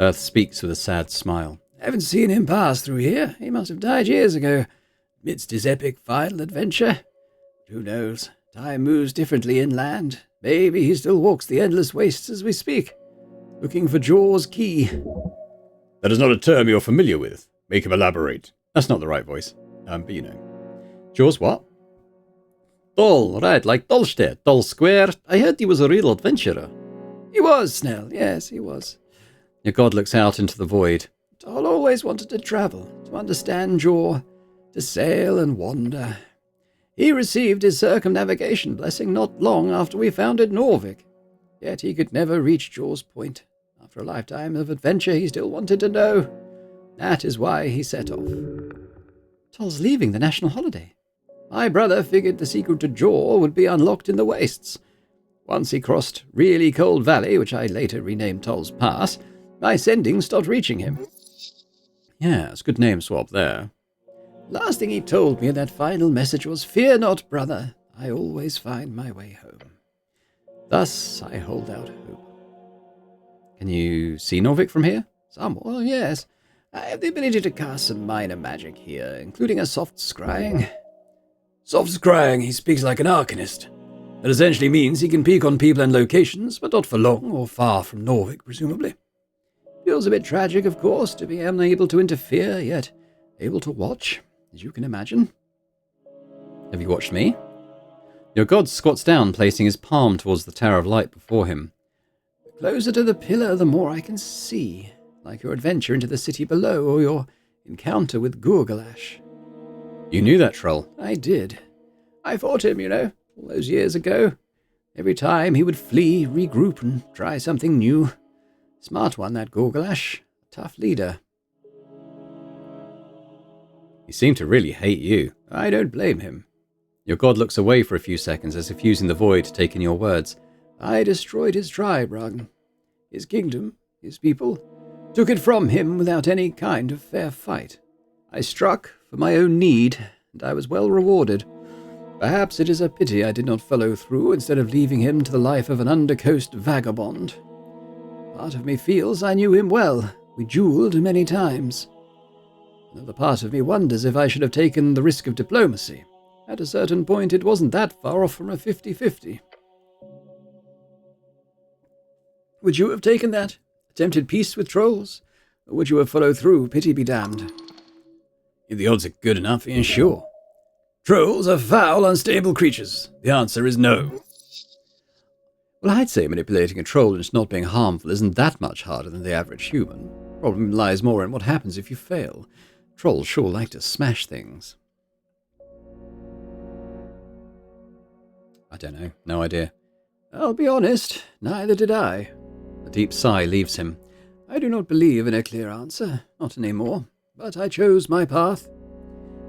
Earth speaks with a sad smile. Haven't seen him pass through here. He must have died years ago, amidst his epic final adventure. Who knows? Time moves differently inland. Maybe he still walks the endless wastes as we speak, looking for Jaw's key. That is not a term you're familiar with. Make him elaborate. That's not the right voice. But you know. Jaw's what? Toll, right, like Tollstedt, Toll Square. I heard he was a real adventurer. He was, Snell. Yes, he was. Your god looks out into the void. Toll always wanted to travel, to understand Jaw, to sail and wander. He received his circumnavigation blessing not long after we founded Norvik. Yet he could never reach Jaw's point. After a lifetime of adventure, he still wanted to know. That is why he set off. Toll's leaving the national holiday. My brother figured the secret to Jaw would be unlocked in the wastes. Once he crossed Really Cold Valley, which I later renamed Toll's Pass, my sending stopped reaching him. Yeah, it's a good name swap there. Last thing he told me in that final message was, "Fear not, brother. I always find my way home." Thus I hold out hope. Can you see Norvik from here? Somewhat, well, yes. I have the ability to cast some minor magic here, including a soft scrying. Soft scrying, he speaks like an arcanist. That essentially means he can peek on people and locations, but not for long or far from Norvik, presumably. Feels a bit tragic, of course, to be unable to interfere, yet able to watch, as you can imagine. Have you watched me? Your god squats down, placing his palm towards the Tower of Light before him. The closer to the pillar, the more I can see, like your adventure into the city below, or your encounter with Gurgalash. You knew that troll? I did. I fought him, all those years ago. Every time he would flee, regroup, and try something new. Smart one, that Gurgalash. Tough leader. He seemed to really hate you. I don't blame him. Your god looks away for a few seconds, as if using the void to take in your words. I destroyed his tribe, Ragn. His kingdom, his people. Took it from him without any kind of fair fight. I struck for my own need, and I was well rewarded. Perhaps it is a pity I did not follow through instead of leaving him to the life of an undercoast vagabond. Part of me feels I knew him well. We duelled many times. Another part of me wonders if I should have taken the risk of diplomacy. At a certain point, it wasn't that far off from a 50-50. Would you have taken that? Attempted peace with trolls? Or would you have followed through, pity be damned? If the odds are good enough, then sure. Trolls are foul, unstable creatures. The answer is no. Well, I'd say manipulating a troll into not being harmful isn't that much harder than the average human. Problem lies more in what happens if you fail. Trolls sure like to smash things. I don't know. No idea. I'll be honest, neither did I. A deep sigh leaves him. I do not believe in a clear answer, not anymore, but I chose my path.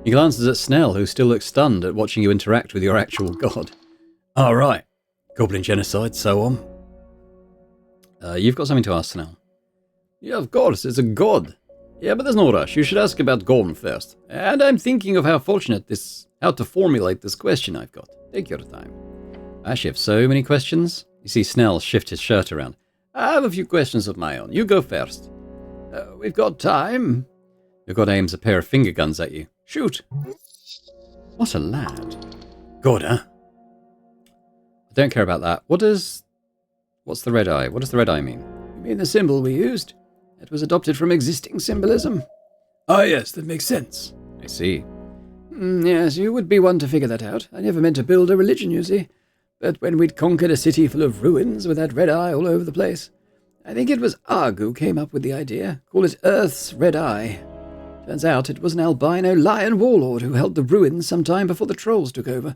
He glances at Snell, who still looks stunned at watching you interact with your actual god. All right. Goblin genocide, so on. You've got something to ask, Snell. Yeah, of course, it's a god. Yeah, but there's no rush. You should ask about Gorm first. And I'm thinking of how to formulate this question I've got. Take your time. I actually have so many questions. You see Snell shift his shirt around. I have a few questions of my own. You go first. We've got time. Your god aims a pair of finger guns at you. Shoot. What a lad. God, huh? I don't care about that. What's the red eye? What does the red eye mean? You mean the symbol we used? It was adopted from existing symbolism. Ah, yes, that makes sense. I see. Yes, you would be one to figure that out. I never meant to build a religion, you see. But when we'd conquered a city full of ruins with that red eye all over the place, I think it was Arg who came up with the idea. Call it Earth's Red Eye. Turns out it was an albino lion warlord who held the ruins some time before the trolls took over.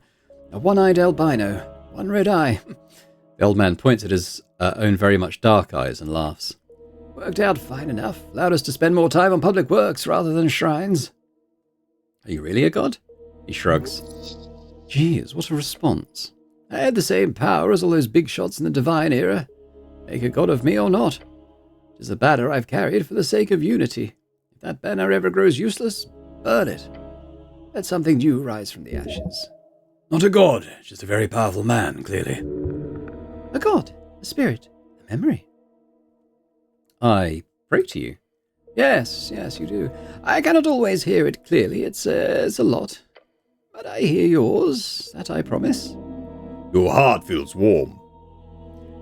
A one-eyed albino. One red eye. The old man points at his own very much dark eyes and laughs. Worked out fine enough. Allowed us to spend more time on public works rather than shrines. Are you really a god? He shrugs. Jeez, what a response. I had the same power as all those big shots in the divine era. Make a god of me or not. It is a banner I've carried for the sake of unity. If that banner ever grows useless, burn it. Let something new rise from the ashes. Not a god, just a very powerful man, clearly. A god, a spirit, a memory. I pray to you. Yes, you do. I cannot always hear it clearly. It's a lot. But I hear yours, that I promise. Your heart feels warm.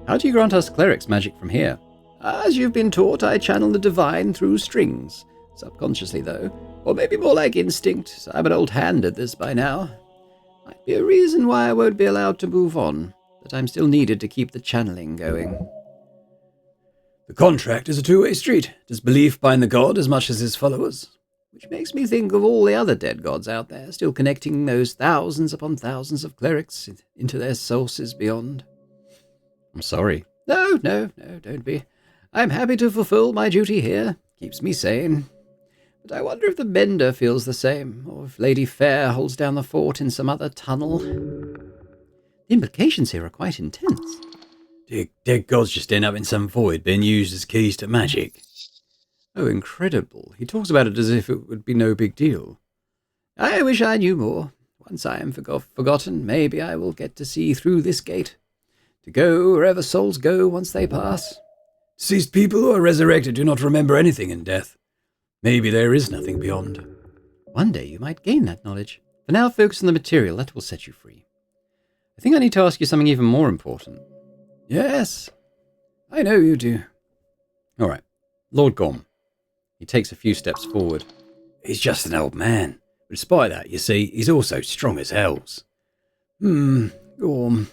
How do you grant us clerics magic from here? As you've been taught, I channel the divine through strings. Subconsciously, though. Or maybe more like instinct. I'm an old hand at this by now. Might be a reason why I won't be allowed to move on. But I'm still needed to keep the channeling going. The contract is a two-way street. Does belief bind the god as much as his followers? Which makes me think of all the other dead gods out there, still connecting those thousands upon thousands of clerics into their sources beyond. I'm sorry. No, don't be. I'm happy to fulfill my duty here. Keeps me sane. But I wonder if the Mender feels the same, or if Lady Fair holds down the fort in some other tunnel. The implications here are quite intense. Dead gods just end up in some void being used as keys to magic. Oh, incredible. He talks about it as if it would be no big deal. I wish I knew more. Once I am forgotten, maybe I will get to see through this gate. To go wherever souls go once they pass. Deceased people who are resurrected do not remember anything in death. Maybe there is nothing beyond. One day you might gain that knowledge. For now, focus on the material. That will set you free. I think I need to ask you something even more important. Yes, I know you do. All right, Lord Gorm. He takes a few steps forward. He's just an old man. But despite that, you see, he's also strong as hells. Gorm.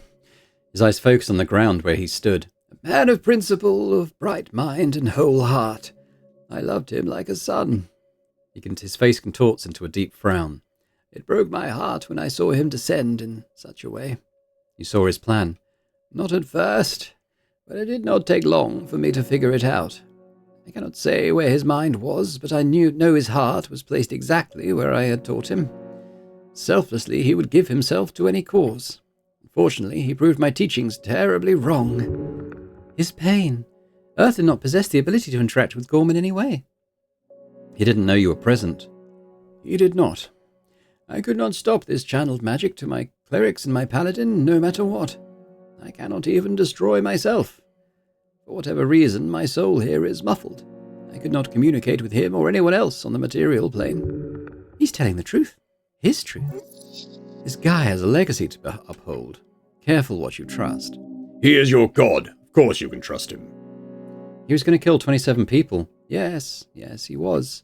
His eyes focus on the ground where he stood. A man of principle, of bright mind and whole heart. I loved him like a son. His face contorts into a deep frown. It broke my heart when I saw him descend in such a way. You saw his plan. Not at first, but it did not take long for me to figure it out. I cannot say where his mind was, but I know his heart was placed exactly where I had taught him. Selflessly, he would give himself to any cause. Unfortunately, he proved my teachings terribly wrong. His pain. Earth did not possess the ability to interact with Gorm in any way. He didn't know you were present. He did not. I could not stop this channeled magic to my clerics and my paladin, no matter what. I cannot even destroy myself. For whatever reason, my soul here is muffled. I could not communicate with him or anyone else on the material plane. He's telling the truth. His truth. This guy has a legacy to uphold. Careful what you trust. He is your god. Of course you can trust him. He was going to kill 27 people. Yes, he was.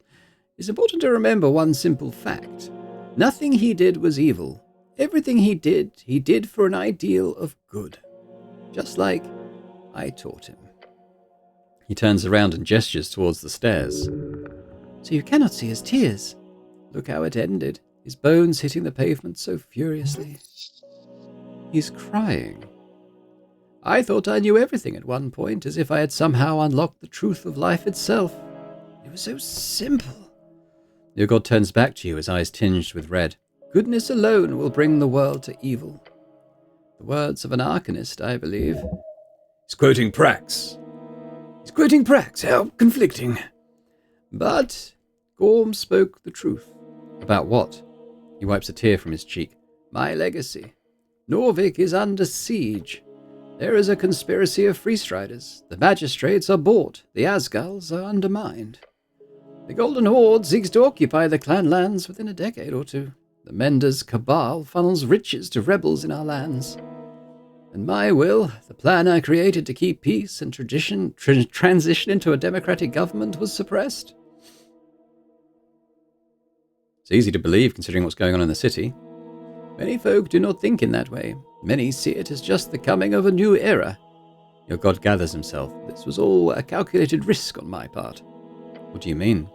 It's important to remember one simple fact. Nothing he did was evil. Everything he did for an ideal of good. Just like I taught him. He turns around and gestures towards the stairs. So you cannot see his tears. Look how it ended. His bones hitting the pavement so furiously. He's crying. I thought I knew everything at one point, as if I had somehow unlocked the truth of life itself. It was so simple. Your god turns back to you, his eyes tinged with red. Goodness alone will bring the world to evil. The words of an arcanist, I believe. He's quoting Prax. How conflicting. But Gorm spoke the truth. About what? He wipes a tear from his cheek. My legacy. Norvik is under siege. There is a conspiracy of freestriders. The magistrates are bought. The Asgals are undermined. The Golden Horde seeks to occupy the clan lands within a decade or two. The Mender's cabal funnels riches to rebels in our lands. And my will, the plan I created to keep peace and transition into a democratic government, was suppressed. It's easy to believe, considering what's going on in the city. Many folk do not think in that way. Many see it as just the coming of a new era. Your god gathers himself. This was all a calculated risk on my part. What do you mean?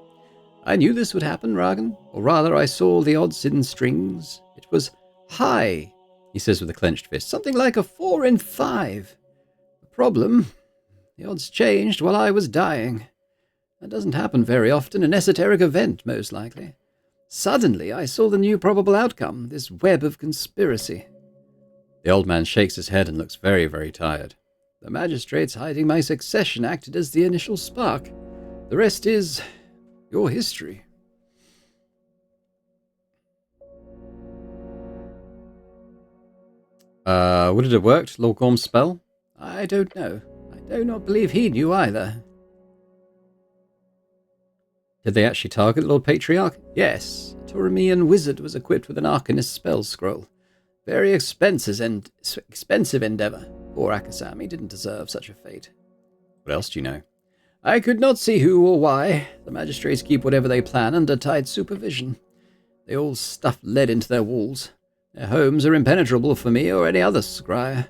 I knew this would happen, Ragan. Or rather, I saw the odds in strings. It was high, he says with a clenched fist. Something like a 4 in 5. The problem, the odds changed while I was dying. That doesn't happen very often. An esoteric event, most likely. Suddenly, I saw the new probable outcome, this web of conspiracy. The old man shakes his head and looks very, very tired. The magistrates hiding my succession acted as the initial spark. The rest is your history. Would it have worked, Lord Gorm's spell? I don't know. I do not believe he knew either. Did they actually target Lord Patriarch? Yes. A Toramian wizard was equipped with an arcanist spell scroll. Very expensive endeavor. Poor Akasami didn't deserve such a fate. What else do you know? I could not see who or why. The magistrates keep whatever they plan under tight supervision. They all stuff lead into their walls. Their homes are impenetrable for me or any other scryer.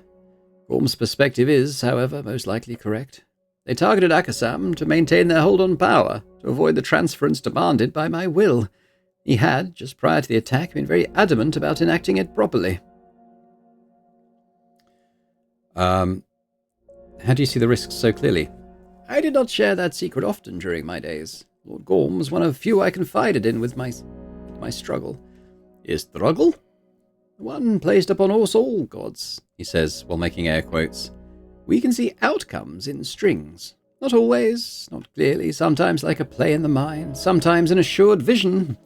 Gorm's perspective is, however, most likely correct. They targeted Akasam to maintain their hold on power, to avoid the transference demanded by my will. He had, just prior to the attack, been very adamant about enacting it properly. How do you see the risks so clearly? I did not share that secret often during my days. Lord Gorm was one of few I confided in with my struggle. Is struggle? The one placed upon us all gods, he says, while making air quotes. We can see outcomes in strings. Not always, not clearly, sometimes like a play in the mind, sometimes an assured vision,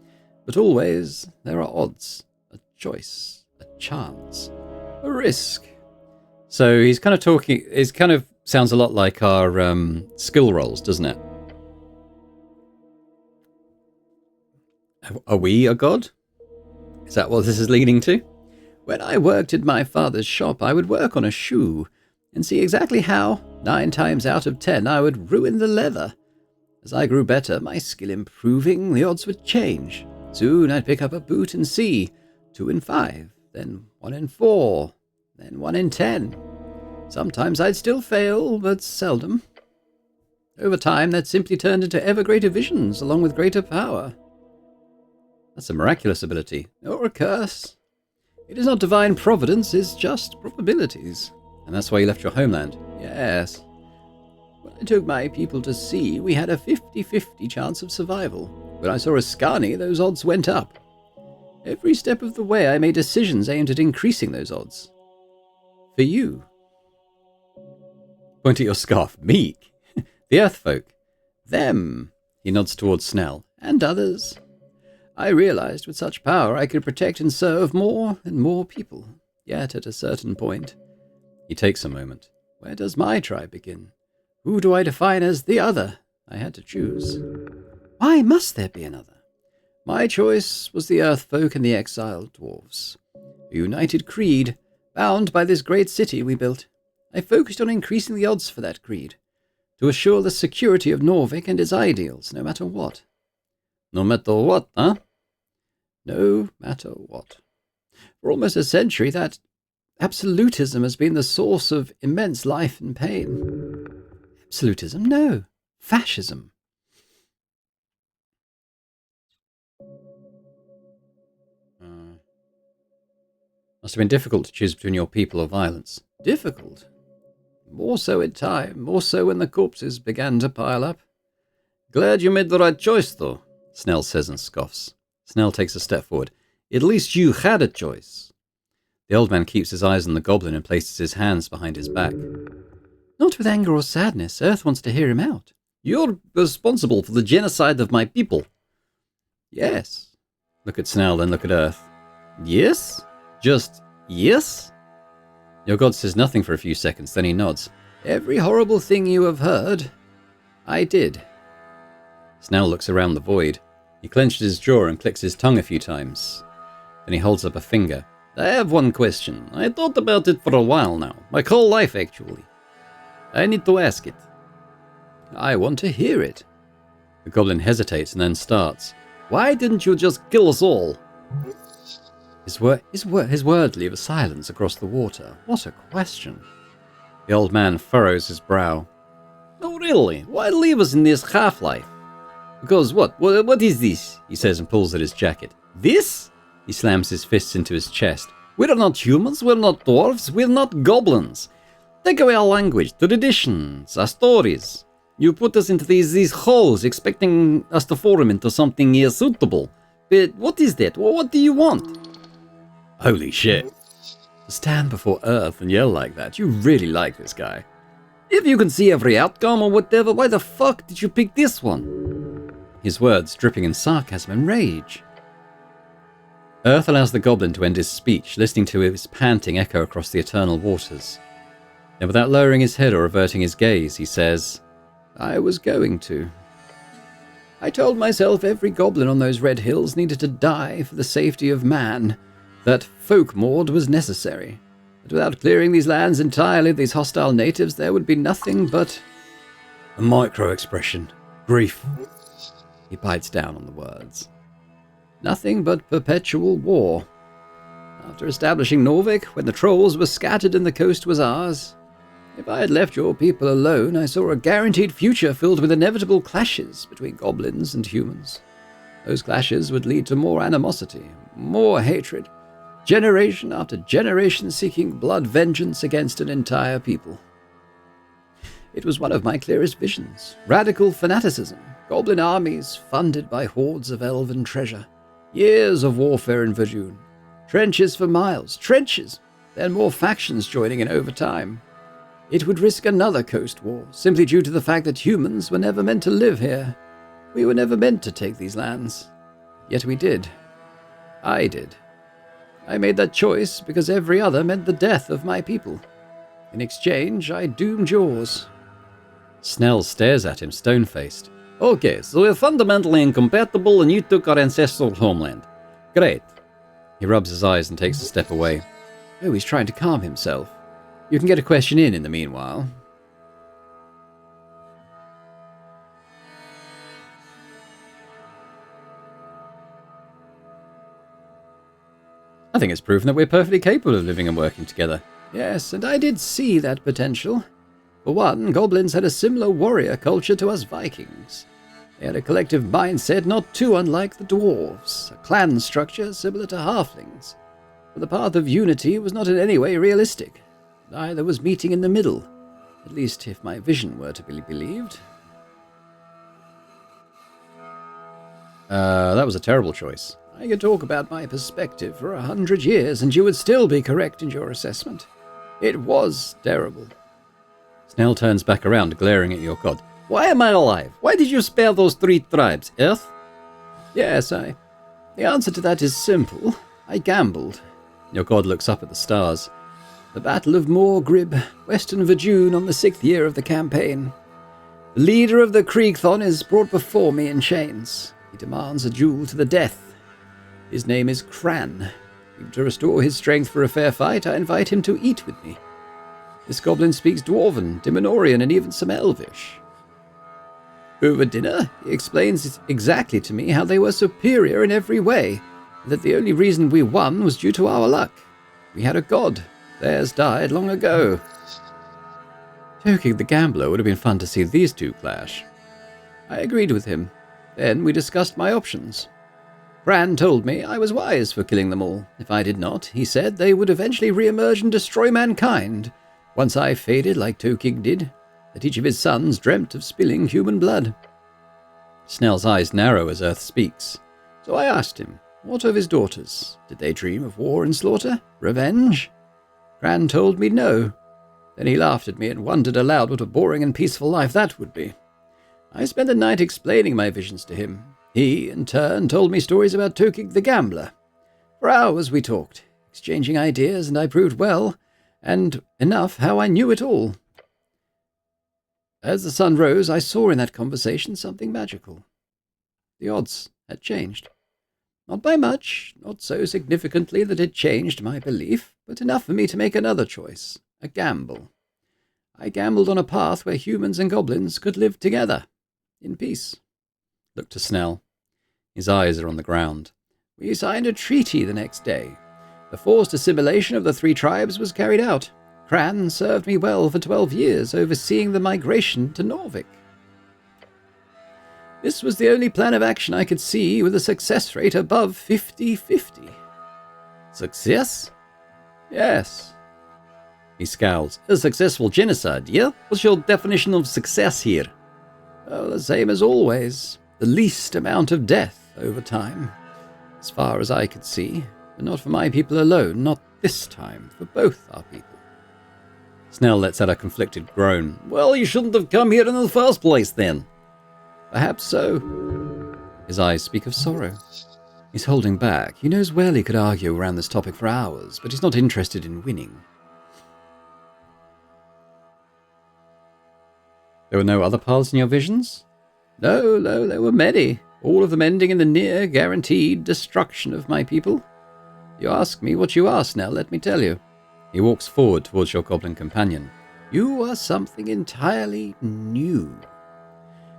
but always there are odds, a choice, a chance, a risk. So he's kind of talking, it kind of sounds a lot like our skill rolls, doesn't it? Are we a god? Is that what this is leading to? When I worked at my father's shop, I would work on a shoe and see exactly how, 9 times out of 10, I would ruin the leather. As I grew better, my skill improving, the odds would change. Soon I'd pick up a boot and see 2 in 5, then 1 in 4, then 1 in 10. Sometimes I'd still fail, but seldom. Over time, that simply turned into ever greater visions, along with greater power. That's a miraculous ability. Or a curse. It is not divine providence, it's just probabilities. And that's why you left your homeland? Yes. When I took my people to sea, we had a 50-50 chance of survival. When I saw Ascani, those odds went up. Every step of the way, I made decisions aimed at increasing those odds. For you. Point at your scarf. Meek. The Earth folk. Them. He nods towards Snell. And others. I realized with such power I could protect and serve more and more people. Yet at a certain point... He takes a moment. Where does my tribe begin? Who do I define as the other? I had to choose. Why must there be another? My choice was the Earth folk and the exiled dwarves. A united creed, bound by this great city we built. I focused on increasing the odds for that creed, to assure the security of Norvik and its ideals, no matter what. No matter what, huh? No matter what. For almost a century, that absolutism has been the source of immense life and pain. Absolutism? No. Fascism. Must have been difficult to choose between your people or violence. Difficult? More so in time, more so when the corpses began to pile up. Glad you made the right choice, though, Snell says and scoffs. Snell takes a step forward. At least you had a choice. The old man keeps his eyes on the goblin and places his hands behind his back. Not with anger or sadness. Earth wants to hear him out. You're responsible for the genocide of my people. Yes. Look at Snell, then look at Earth. Yes? Just yes? Your god says nothing for a few seconds, then he nods. Every horrible thing you have heard, I did. Snell looks around the void. He clenches his jaw and clicks his tongue a few times. Then he holds up a finger. I have one question. I thought about it for a while now. My whole life, actually. I need to ask it. I want to hear it. The goblin hesitates and then starts. Why didn't you just kill us all? His words leave a silence across the water. What a question. The old man furrows his brow. No, really. Why leave us in this half-life? Because what is this? He says and pulls at his jacket. This? He slams his fists into his chest. We're not humans, we're not dwarves, we're not goblins. Take away our language, traditions, our stories. You put us into these holes, expecting us to form into something suitable. But what is that? What do you want? Holy shit. To stand before Earth and yell like that, you really like this guy. If you can see every outcome or whatever, why the fuck did you pick this one? His words dripping in sarcasm and rage. Earth allows the goblin to end his speech, listening to his panting echo across the eternal waters. Then without lowering his head or averting his gaze, he says, I was going to. I told myself every goblin on those red hills needed to die for the safety of man, that folkmord was necessary. But without clearing these lands entirely of these hostile natives, there would be nothing but... A micro-expression. Grief. He bites down on the words. Nothing but perpetual war. After establishing Norvik, when the trolls were scattered and the coast was ours, if I had left your people alone, I saw a guaranteed future filled with inevitable clashes between goblins and humans. Those clashes would lead to more animosity, more hatred, generation after generation seeking blood vengeance against an entire people. It was one of my clearest visions. Radical fanaticism, Goblin armies funded by hordes of elven treasure. Years of warfare in Verdun. Trenches for miles. Trenches! Then more factions joining in over time. It would risk another coast war, simply due to the fact that humans were never meant to live here. We were never meant to take these lands. Yet we did. I did. I made that choice because every other meant the death of my people. In exchange, I doomed yours. Snell stares at him, stone-faced. Okay, so we're fundamentally incompatible and you took our ancestral homeland. Great. He rubs his eyes and takes a step away. Oh, he's trying to calm himself. You can get a question in the meanwhile. I think it's proven that we're perfectly capable of living and working together. Yes, and I did see that potential. For one, goblins had a similar warrior culture to us Vikings. They had a collective mindset not too unlike the dwarves, a clan structure similar to halflings. But the path of unity was not in any way realistic. Neither was meeting in the middle, at least if my vision were to be believed. That was a terrible choice. I could talk about my perspective for 100 years and you would still be correct in your assessment. It was terrible. Snell turns back around, glaring at your god. Why am I alive? Why did you spare those 3 tribes, Earth? Yes, The answer to that is simple. I gambled. Your god looks up at the stars. The Battle of Morgue, Western Verdun on the 6th year of the campaign. The leader of the Kriegthon is brought before me in chains. He demands a duel to the death. His name is Cran. To restore his strength for a fair fight, I invite him to eat with me. This goblin speaks Dwarven, Dimenorian, and even some Elvish. Over dinner, he explains exactly to me how they were superior in every way, and that the only reason we won was due to our luck. We had a god. Theirs died long ago. Tokig the Gambler would have been fun to see these two clash. I agreed with him. Then we discussed my options. Bran told me I was wise for killing them all. If I did not, he said, they would eventually re-emerge and destroy mankind, once I faded like Tokig did, that each of his sons dreamt of spilling human blood. Snell's eyes narrow as Earth speaks. So I asked him, what of his daughters? Did they dream of war and slaughter? Revenge? Bran told me no. Then he laughed at me and wondered aloud what a boring and peaceful life that would be. I spent the night explaining my visions to him. He, in turn, told me stories about Tokig the Gambler. For hours we talked, exchanging ideas, and I proved well, and enough how I knew it all. As the sun rose, I saw in that conversation something magical. The odds had changed. Not by much, not so significantly that it changed my belief, but enough for me to make another choice, a gamble. I gambled on a path where humans and goblins could live together, in peace. Look to Snell. His eyes are on the ground. We signed a treaty the next day. The forced assimilation of the 3 tribes was carried out. Cran served me well for 12 years, overseeing the migration to Norvik. This was the only plan of action I could see with a success rate above 50-50. Success? Yes. He scowls. A successful genocide, yeah? What's your definition of success here? Well, the same as always. The least amount of death over time. As far as I could see. But not for my people alone, not this time, for both our people. Snell lets out a conflicted groan. Well, you shouldn't have come here in the first place, then. Perhaps so. His eyes speak of sorrow. He's holding back. He knows well he could argue around this topic for hours, but he's not interested in winning. There were no other paths in your visions? No, there were many, all of them ending in the near guaranteed destruction of my people. You ask me what you are, Snell, let me tell you. He walks forward towards your goblin companion. You are something entirely new.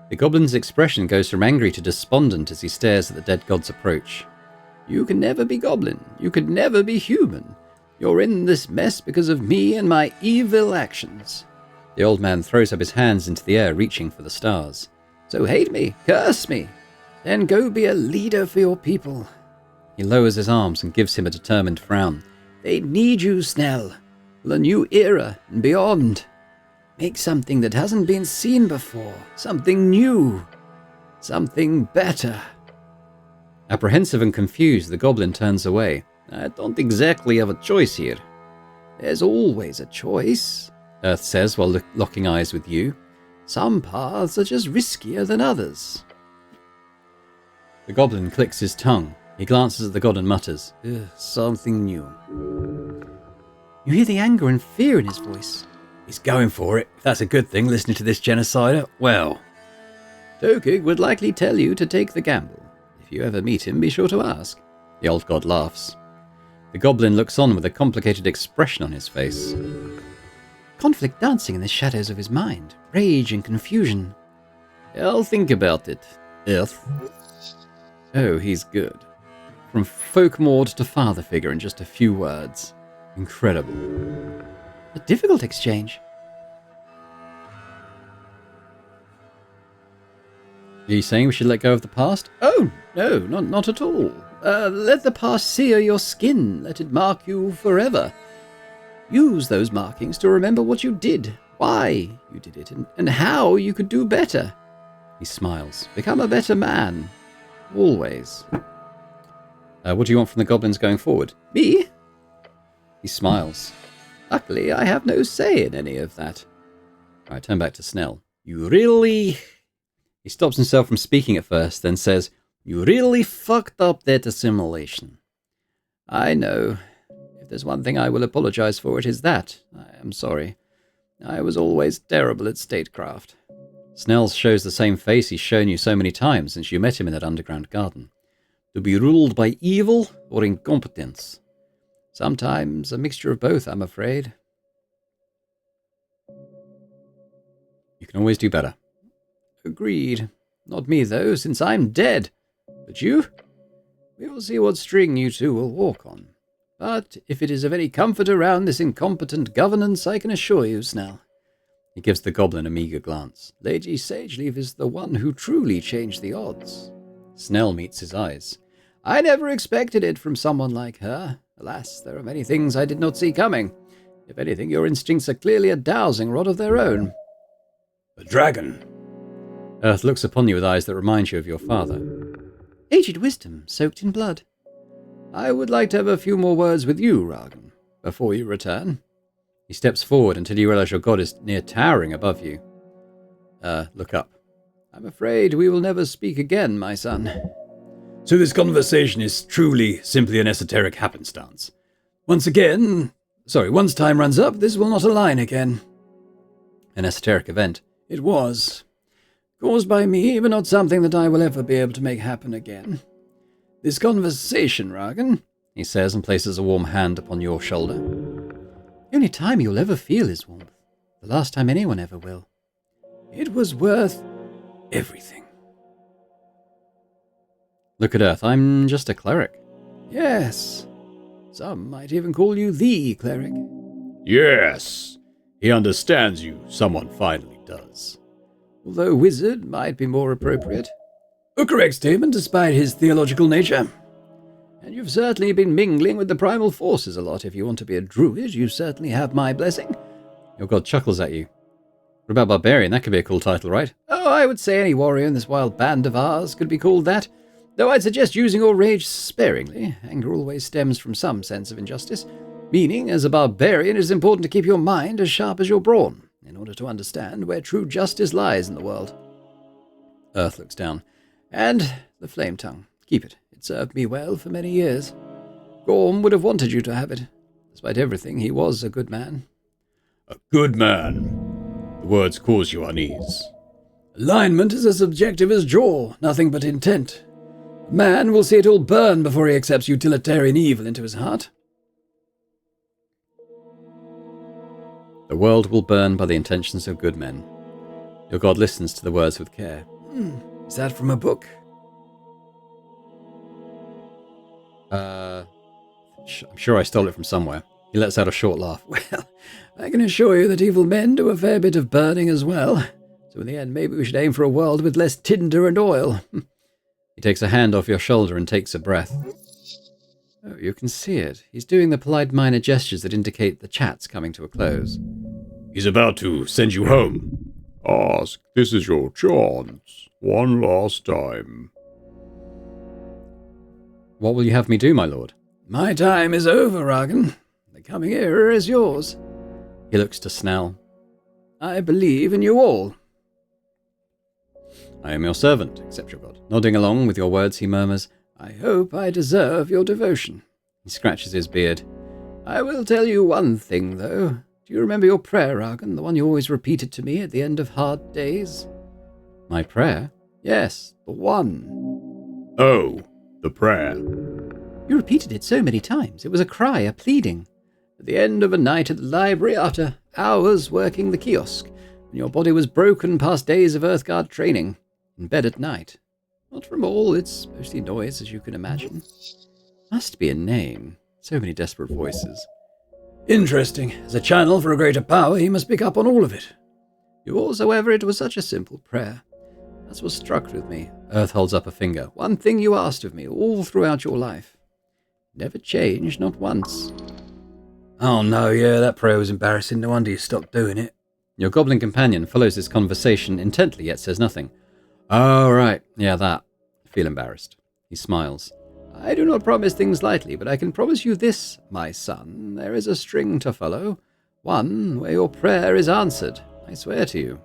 The goblin's expression goes from angry to despondent as he stares at the dead god's approach. You can never be goblin. You could never be human. You're in this mess because of me and my evil actions. The old man throws up his hands into the air, reaching for the stars. So hate me, curse me, then go be a leader for your people. He lowers his arms and gives him a determined frown. They need you, Snell, for the new era and beyond. Make something that hasn't been seen before, something new. Something better. Apprehensive and confused, the goblin turns away. I don't exactly have a choice here. There's always a choice, Earth says while locking eyes with you. Some paths are just riskier than others. The goblin clicks his tongue. He glances at the god and mutters, Something new. You hear the anger and fear in his voice. He's going for it. If that's a good thing, listening to this genocider, well. Tokig would likely tell you to take the gamble. If you ever meet him, be sure to ask. The old god laughs. The goblin looks on with a complicated expression on his face. Conflict dancing in the shadows of his mind. Rage and confusion. I'll think about it, Earth. Oh, he's good. From folkmord to father figure in just a few words. Incredible. A difficult exchange. Are you saying we should let go of the past? Oh, no, not at all. Let the past sear your skin. Let it mark you forever. Use those markings to remember what you did, why you did it, and how you could do better. He smiles. Become a better man. Always. What do you want from the goblins going forward? Me? He smiles. Luckily, I have no say in any of that. I turn back to Snell. You really... He stops himself from speaking at first, then says, You really fucked up that assimilation. I know. If there's one thing I will apologize for, it is that. I am sorry. I was always terrible at statecraft. Snell shows the same face he's shown you so many times since you met him in that underground garden. To be ruled by evil or incompetence. Sometimes a mixture of both, I'm afraid. You can always do better. Agreed. Not me, though, since I'm dead. But you? We will see what string you two will walk on. But if it is of any comfort around this incompetent governance, I can assure you, Snell. He gives the goblin a meagre glance. Lady Sageleaf is the one who truly changed the odds. Snell meets his eyes. I never expected it from someone like her. Alas, there are many things I did not see coming. If anything, your instincts are clearly a dowsing rod of their own. A dragon. Earth looks upon you with eyes that remind you of your father. Aged wisdom, soaked in blood. I would like to have a few more words with you, Ragan, before you return. He steps forward until you realize your god is near towering above you. Look up. I'm afraid we will never speak again, my son. So this conversation is truly simply an esoteric happenstance. Once time runs up, this will not align again. An esoteric event. It was. Caused by me, but not something that I will ever be able to make happen again. This conversation, Ragan, he says and places a warm hand upon your shoulder. The only time you'll ever feel his warmth. The last time anyone ever will. It was worth everything. Look at Earth, I'm just a cleric. Yes. Some might even call you the cleric. Yes. He understands you. Someone finally does. Although wizard might be more appropriate. A correct statement despite his theological nature. And you've certainly been mingling with the primal forces a lot. If you want to be a druid, you certainly have my blessing. Your god chuckles at you. What about barbarian? That could be a cool title, right? Oh, I would say any warrior in this wild band of ours could be called that. Though I'd suggest using your rage sparingly. Anger always stems from some sense of injustice. Meaning, as a barbarian, it is important to keep your mind as sharp as your brawn, in order to understand where true justice lies in the world. Earth looks down. And the flame tongue. Keep it. It served me well for many years. Gorm would have wanted you to have it. Despite everything, he was a good man. A good man. The words cause you unease. Alignment is as subjective as jaw, nothing but intent. A man will see it all burn before he accepts utilitarian evil into his heart. The world will burn by the intentions of good men. Your god listens to the words with care. Is that from a book? I'm sure I stole it from somewhere. He lets out a short laugh. Well, I can assure you that evil men do a fair bit of burning as well. So in the end, maybe we should aim for a world with less tinder and oil. He takes a hand off your shoulder and takes a breath. Oh, you can see it. He's doing the polite minor gestures that indicate the chat's coming to a close. He's about to send you home. Ask, this is your chance. One last time. What will you have me do, my lord? My time is over, Ragan. The coming era is yours. He looks to Snell. I believe in you all. I am your servant, accept your god. Nodding along with your words, he murmurs, I hope I deserve your devotion. He scratches his beard. I will tell you one thing, though. Do you remember your prayer, Ragan, the one you always repeated to me at the end of hard days? My prayer? Yes, the one. Oh, the prayer. You repeated it so many times. It was a cry, a pleading. At the end of a night at the library, after hours working the kiosk, when your body was broken past days of Earthguard training, in bed at night. Not from all its mostly noise, as you can imagine. Must be a name. So many desperate voices. Interesting. As a channel for a greater power, he must pick up on all of it. Yours, however, it was such a simple prayer. That's what struck with me. Earth holds up a finger. One thing you asked of me all throughout your life. Never changed, not once. Oh no, yeah, that prayer was embarrassing. No wonder you stopped doing it. Your goblin companion follows this conversation intently, yet says nothing. Oh, right. Yeah, that. I feel embarrassed. He smiles. I do not promise things lightly, but I can promise you this, my son. There is a string to follow. One where your prayer is answered, I swear to you.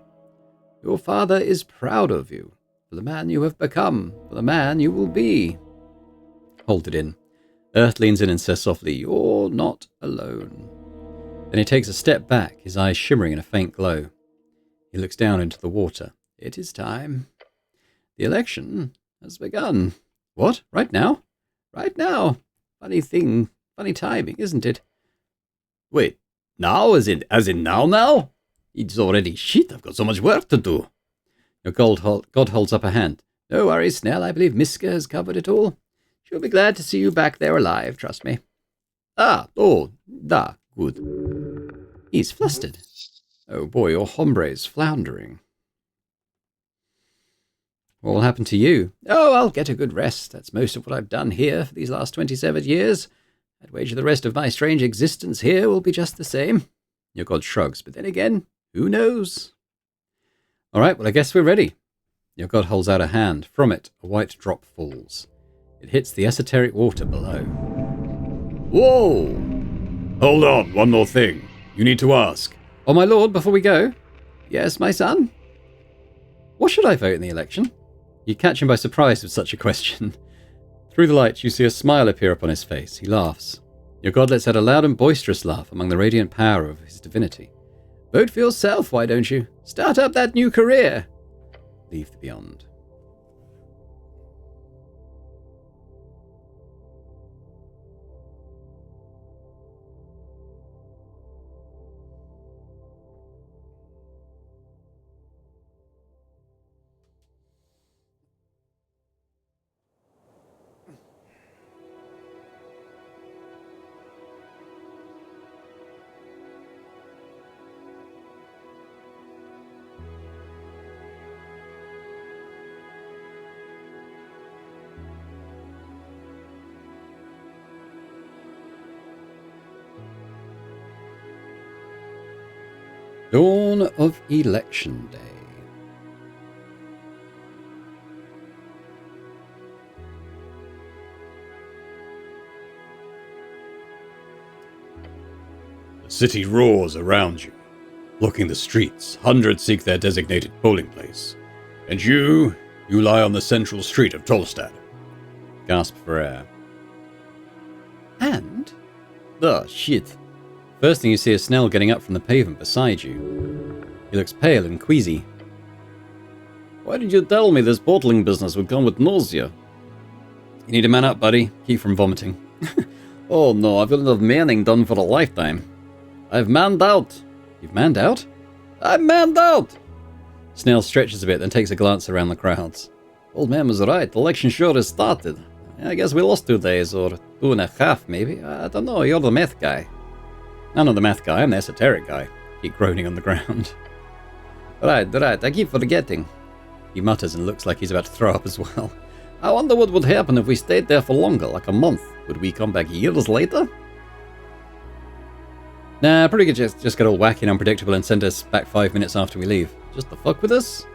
Your father is proud of you, for the man you have become, for the man you will be. Hold it in. Earth leans in and says softly, You're not alone. Then he takes a step back, his eyes shimmering in a faint glow. He looks down into the water. It is time. The election has begun. What? Right now? Right now. Funny thing. Funny timing, isn't it? Wait, now? As in now? It's already shit. I've got so much work to do. Your god holds up a hand. No worries, Snell. I believe Miska has covered it all. She'll be glad to see you back there alive, trust me. Good. He's flustered. Oh boy, your hombre's floundering. What will happen to you? Oh, I'll get a good rest. That's most of what I've done here for these last 27 years. I'd wager the rest of my strange existence here will be just the same. Your god shrugs. But then again, who knows? All right, well, I guess we're ready. Your god holds out a hand. From it, a white drop falls. It hits the esoteric water below. Whoa! Hold on, one more thing. You need to ask. Oh, my lord, before we go. Yes, my son? What should I vote in the election? You catch him by surprise with such a question. Through the light, you see a smile appear upon his face. He laughs. Your god lets out a loud and boisterous laugh among the radiant power of his divinity. Vote for yourself, why don't you? Start up that new career. Leave the beyond. Dawn of Election Day. The city roars around you. Blocking the streets, hundreds seek their designated polling place. And you lie on the central street of Tolstad. Gasp for air. And? Oh, shit. First thing you see is Snell getting up from the pavement beside you. He looks pale and queasy. Why did you tell me this bottling business would come with nausea? You need to man up, buddy. Keep from vomiting. Oh no, I've got enough manning done for a lifetime. I've manned out. You've manned out? I'm manned out! Snell stretches a bit, then takes a glance around the crowds. Old man was right. The election sure has started. I guess we lost 2 days, or 2.5 maybe. I don't know, you're the math guy. I'm not the math guy, I'm the esoteric guy. Keep groaning on the ground. Right, I keep forgetting. He mutters and looks like he's about to throw up as well. I wonder what would happen if we stayed there for longer, like a month. Would we come back years later? Nah, probably could just get all wacky and unpredictable and send us back 5 minutes after we leave. Just to fuck with us?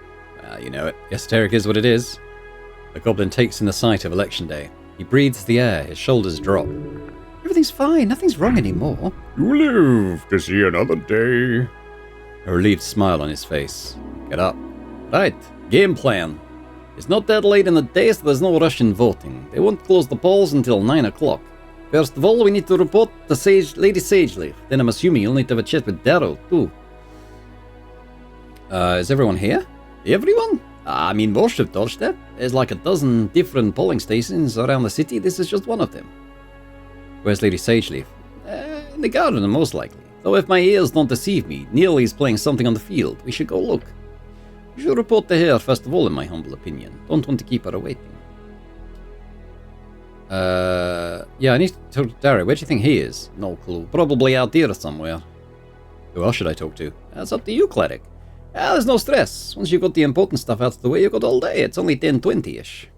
Well, you know it. Esoteric is what it is. The goblin takes in the sight of election day. He breathes the air, his shoulders drop. Everything's fine, nothing's wrong anymore. You live to see another day. A relieved smile on his face. Get up. Right, game plan. It's not that late in the day, so there's no rush in voting. They won't close the polls until 9 o'clock. First of all, we need to report to Lady Sageleaf. Then I'm assuming you'll need to have a chat with Darrow, too. Is everyone here? Everyone? I mean, most of Dorstep. There's like a dozen different polling stations around the city. This is just one of them. Where's Lady Sageleaf? In the garden, most likely. Though if my ears don't deceive me, Neely's playing something on the field. We should go look. We should report to her, first of all, in my humble opinion. Don't want to keep her waiting. Yeah, I need to talk to Darrow. Where do you think he is? No clue. Probably out there somewhere. Who else should I talk to? That's up to you, Cleric. There's no stress. Once you've got the important stuff out of the way, you've got all day. It's only 10:20-ish.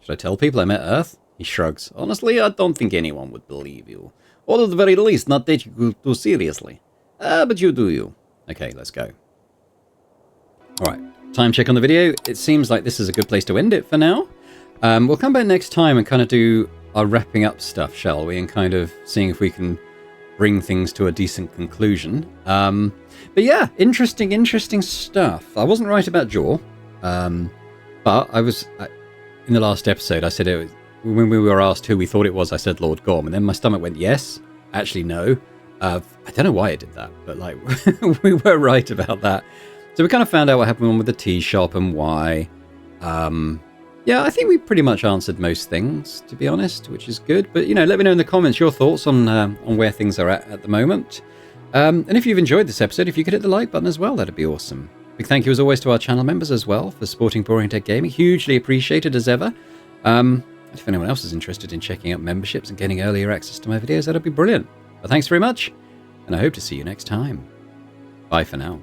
Should I tell people I'm at Earth? He shrugs. Honestly, I don't think anyone would believe you. Or at the very least, not take you too seriously. But you do you. Okay, let's go. Alright, time check on the video. It seems like this is a good place to end it for now. We'll come back next time and kind of do our wrapping up stuff, shall we? And kind of seeing if we can bring things to a decent conclusion. But yeah, interesting stuff. I wasn't right about Jaw. But I was... in the last episode, I said it was... When we were asked who we thought it was, I said Lord Gorm. And then my stomach went, yes. Actually, no. I don't know why I did that. But, like, we were right about that. So we kind of found out what happened with the tea shop and why. Yeah, I think we pretty much answered most things, to be honest, which is good. But, you know, let me know in the comments your thoughts on where things are at the moment. And if you've enjoyed this episode, if you could hit the like button as well, that'd be awesome. Big thank you as always to our channel members as well for supporting Boring Tech Gaming. Hugely appreciated as ever. If anyone else is interested in checking out memberships and getting earlier access to my videos, that'd be brilliant. But thanks very much, and I hope to see you next time. Bye for now.